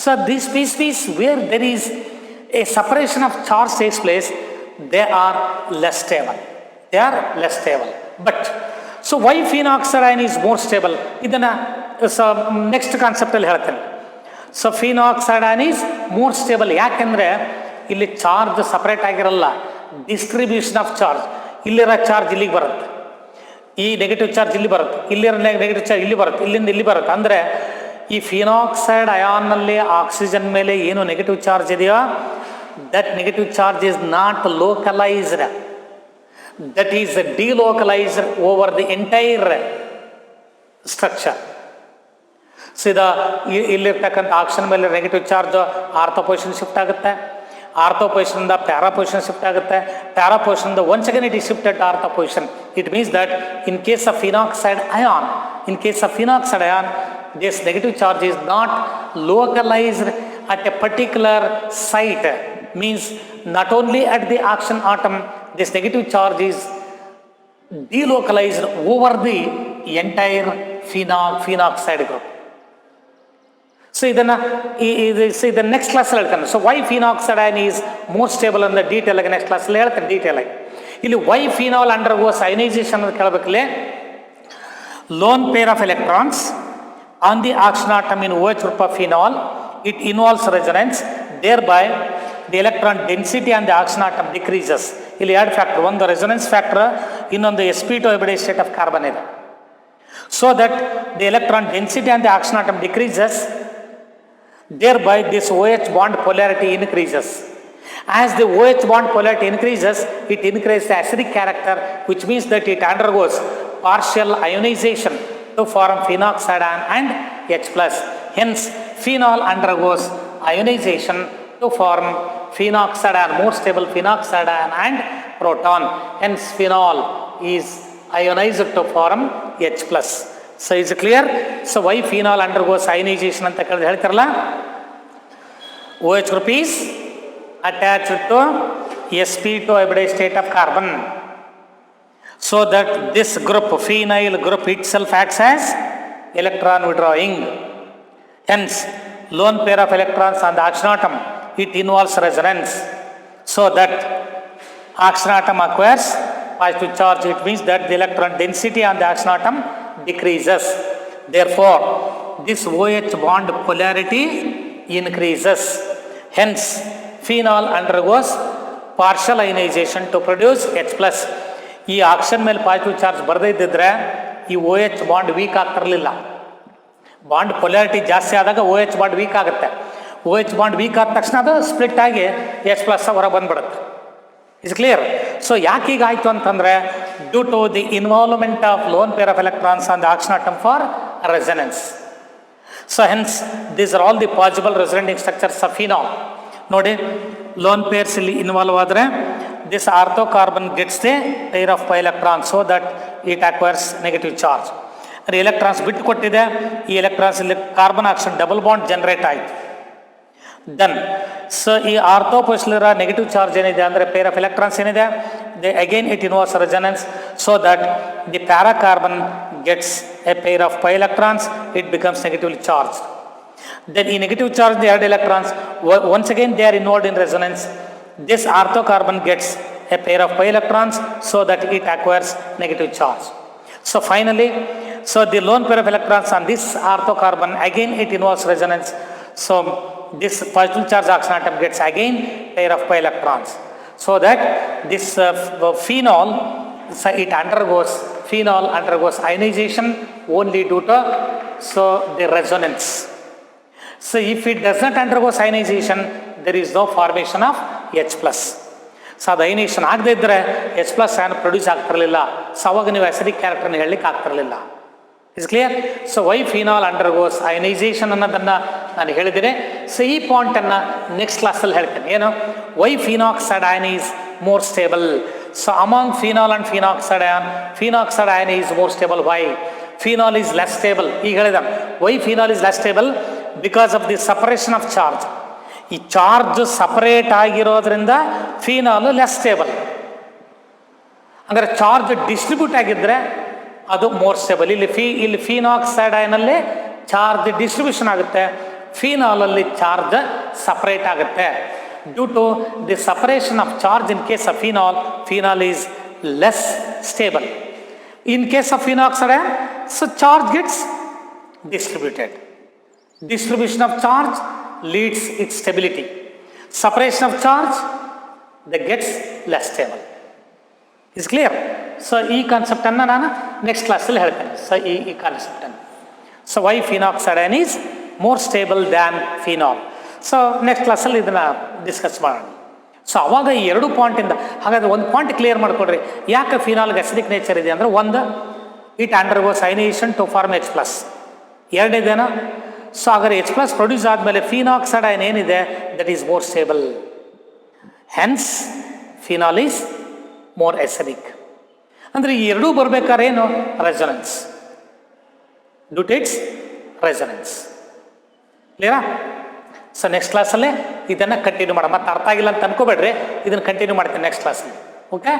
Speaker 2: So this species where there is a separation of charge takes place, they are less stable. But so why phenoxide ion is more stable? ಇದನ್ನು next ಕಾನ್ಸೆಪ್ಟಲ್ಲಿ ಹೇಳ್ತೇನೆ. So phenoxide ion is more stable. ಯಾಕೆಂದರೆ ಇಲ್ಲಿ charge separate ಆಗಿರಲ್ಲ, distribution of charge. ಇಲ್ಲಿರೋ charge ಇಲ್ಲಿಗೆ ಬರುತ್ತೆ, ಈ ನೆಗೆಟಿವ್ ಚಾರ್ಜ್ ಇಲ್ಲಿ ಬರುತ್ತೆ, ಇಲ್ಲಿರೋ ನೆಗೆಟಿವ್ ಚಾರ್ಜ್ ಇಲ್ಲಿ ಬರುತ್ತೆ, ಇಲ್ಲಿಂದ ಇಲ್ಲಿ ಬರುತ್ತೆ. ಅಂದರೆ ಈ ಫಿನಾಕ್ಸೈಡ್ ಅಯಾನ್ನಲ್ಲಿ ಆಕ್ಸಿಜನ್ ಮೇಲೆ ಏನು ನೆಗೆಟಿವ್ ಚಾರ್ಜ್ ಇದೆಯೋ that negative charge is not localised, that is delocalised over the entire structure. ಸೀದಾ ಇಲ್ಲಿರ್ತಕ್ಕಂಥ ಆಕ್ಸಿಜನ್ ಮೇಲೆ negative charge ortho position shift ಆಗುತ್ತೆ, ಆರ್ಥೋ ಪೊಸಿಷನಿಂದ ಪ್ಯಾರಾ ಪೊಸಿಷನ್ ಶಿಫ್ಟ್ ಆಗುತ್ತೆ, ಪ್ಯಾರಾ ಪೊಸಿಷನಿಂದ once again it is shifted to ortho position. It means that in case of phenoxide ion, this negative charge is not localized at a particular site. Means not only at the oxygen atom, this negative charge is delocalized over the entire phenoxide group. So the next class ಹೇಳ್ತಾನೆ. So why phenoxide ion is more stable in the detail ಆಗಿ next class ಅಲ್ಲಿ ಹೇಳ್ತಾನೆ detail ಆಗಿ. ಇಲ್ಲಿ why phenol undergoes ionization ಅಂತ ಕೇಳಬೇಕಲ್ಲೇ. Lone pair of electrons on the oxygen atom in OH group of phenol, it involves resonance, thereby the electron density on the oxygen atom decreases. ಇಲ್ಲಿ ಎರಡು factor, ಒಂದು resonance factor, ಇನ್ನೊಂದು sp2 hybrid state of carbon ಇದೆ. So that the electron density on the oxygen atom decreases, thereby this OH bond polarity increases. As the OH bond polarity increases, it increases the acidic character, which means that it undergoes partial ionization to form phenoxide ion and H+. Hence, phenol undergoes ionization to form phenoxide ion, more stable phenoxide ion and proton. Hence, phenol is ionized to form H+. So, is it clear? So, why phenol undergoes ionization ಅಂತ ಹೇಳ್ತಾರಲ್ಲ, OH group is attached to sp2 hybrid state of carbon. So that this group, phenyl group itself acts as electron withdrawing. Hence, lone pair of electrons on the oxygen atom, it involves resonance. So that oxygen atom acquires positive charge. It means that the electron density on the oxygen atom decreases. Therefore, this OH bond polarity increases. Hence, phenol undergoes partial ionization to produce H+. ಈ oxygen ಮೇಲೆ positive charge ಬರದೇ ಇದ್ದಿದ್ರೆ ಈ OH bond weak ಆಗ್ತಿರಲಿಲ್ಲ. Bond polarity ಜಾಸ್ತಿ ಆದಾಗ OH bond weak ಆಗುತ್ತೆ. OH bond weak ಆದ ತಕ್ಷಣ ಅದು ಸ್ಪ್ಲಿಟ್ ಆಗಿ H+ ಹೊರ ಬಂದ್ಬಿಡುತ್ತೆ. Is clear? ಸೊ ಯಾಕೆ ಹೀಗಾಯಿತು ಅಂತಂದರೆ, due to the involvement of lone pair of electrons on the oxygen atom for resonance. So hence these are all the possible resonating structures of phenol. ನೋಡಿ, lone pairs ಇಲ್ಲಿ involve ಆದರೆ this orthocarbon gets the pair of pi electrons so that it acquires negative charge. ಅಂದರೆ electrons ಬಿಟ್ಟು ಕೊಟ್ಟಿದೆ, ಈ electrons ಇಲ್ಲಿ carbon oxide double bond generate ಆಯಿತು. Then so ಈ ಆರ್ಥೋಪೊಸಿಲಿರ ನೆಗೆಟಿವ್ ಚಾರ್ಜ್ ಏನಿದೆ ಅಂದರೆ ಪೇರ್ ಆಫ್ ಎಲೆಕ್ಟ್ರಾನ್ಸ್ ಏನಿದೆ, they again it involves resonance so that the para carbon gets a pair of pi electrons, it becomes negatively charged. Then in negative charge the ಎರಡು electrons, once again they are involved in resonance. This orthocarbon gets a pair of pi electrons so that it acquires negative charge. So finally, so the lone pair of electrons on this orthocarbon, again it involves resonance. So this positive charge oxygen atom gets again pair of pi electrons. So that this phenol, so it undergoes, phenol undergoes ionization only due to so the resonance. So if it does not undergo ionization, there is no formation of H plus. So ಅದು ionisation ಆಗದೇ ಇದ್ದರೆ H plus ಏನು produce ಆಗ್ತಿರಲಿಲ್ಲ. So ಅವಾಗ ನೀವು acidic ಕ್ಯಾರೆಕ್ಟರ್ನ ಹೇಳಲಿಕ್ಕೆ ಆಗ್ತಿರಲಿಲ್ಲ. Is clear? So why phenol undergoes ionisation ಅನ್ನೋದನ್ನು ನಾನು ಹೇಳಿದ್ದೀನಿ. ಸೊ ಈ ಪಾಯಿಂಟನ್ನು ನೆಕ್ಸ್ಟ್ ಕ್ಲಾಸಲ್ಲಿ ಹೇಳ್ತೇನೆ. ಏನು? Why phenoxide ion is more stable. So among phenol and phenoxide ion is more stable. Why phenol is less stable? ಈಗ ಹೇಳಿದ why phenol is less stable because of the separation of charge. ಈ charge separate ಆಗಿರೋದ್ರಿಂದ phenol less stable. ಅಂದರೆ charge distribute ಆಗಿದ್ದರೆ ಅದು more stable. ಇಲ್ಲಿ phenoxide ಅಯನಲ್ಲಿ charge distribution ಆಗುತ್ತೆ, ಫಿನಾಲಲ್ಲಿ ಚಾರ್ಜ್ ಸಪರೇಟ್ ಆಗುತ್ತೆ. Due to the separation of charge in case of phenol is less stable. In case of phenoxide ion, so charge gets distributed. Distribution of charge leads its stability. Separation of charge that gets less stable. Is clear? So ಈ ಕಾನ್ಸೆಪ್ಟನ್ನು ನಾನು next ಕ್ಲಾಸಲ್ಲಿ ಹೇಳ್ತೇನೆ. So ಈ ಕಾನ್ಸೆಪ್ಟನ್ನು. So why phenoxide ion is more stable than phenol. So next ಕ್ಲಾಸಲ್ಲಿ ಇದನ್ನು discuss ಮಾಡೋಣ. So ಅವಾಗ ಈ ಎರಡು ಪಾಯಿಂಟಿಂದ, ಹಾಗಾದರೆ ಒಂದು ಪಾಯಿಂಟ್ ಕ್ಲಿಯರ್ ಮಾಡಿಕೊಡ್ರಿ, ಯಾಕೆ ಫಿನಾಲ್ಗೆ ಅಸಿಡಿಕ್ ನೇಚರ್ ಇದೆ ಅಂದರೆ, ಒಂದು it undergoes ionisation to form H plus. ಎರಡನೇದೇನೋ, ಸೊ ಹಾಗಾದ್ರೆ H ಪ್ಲಸ್ ಪ್ರೊಡ್ಯೂಸ್ ಆದಮೇಲೆ ಫಿನಾಕ್ಸೈಡ್ ಅಯನ್ ಏನಿದೆ that is more stable. Hence phenol is more acidic. ಅಂದರೆ ಈ ಎರಡೂ ಬರ್ಬೇಕಾದ್ರೆ ಏನು? Resonance. Due to its resonance. ಕ್ಲಿಯರಾ? ಸೊ ನೆಕ್ಸ್ಟ್ ಕ್ಲಾಸಲ್ಲೇ ಇದನ್ನು ಕಂಟಿನ್ಯೂ ಮಾಡೋಣ. ಮತ್ತೆ ಅರ್ಥ ಆಗಿಲ್ಲ ಅಂತ ಅನ್ಕೋಬೇಡ್ರಿ, ಇದನ್ನು ಕಂಟಿನ್ಯೂ ಮಾಡ್ತೀನಿ ನೆಕ್ಸ್ಟ್ ಕ್ಲಾಸಲ್ಲಿ. ಓಕೆ?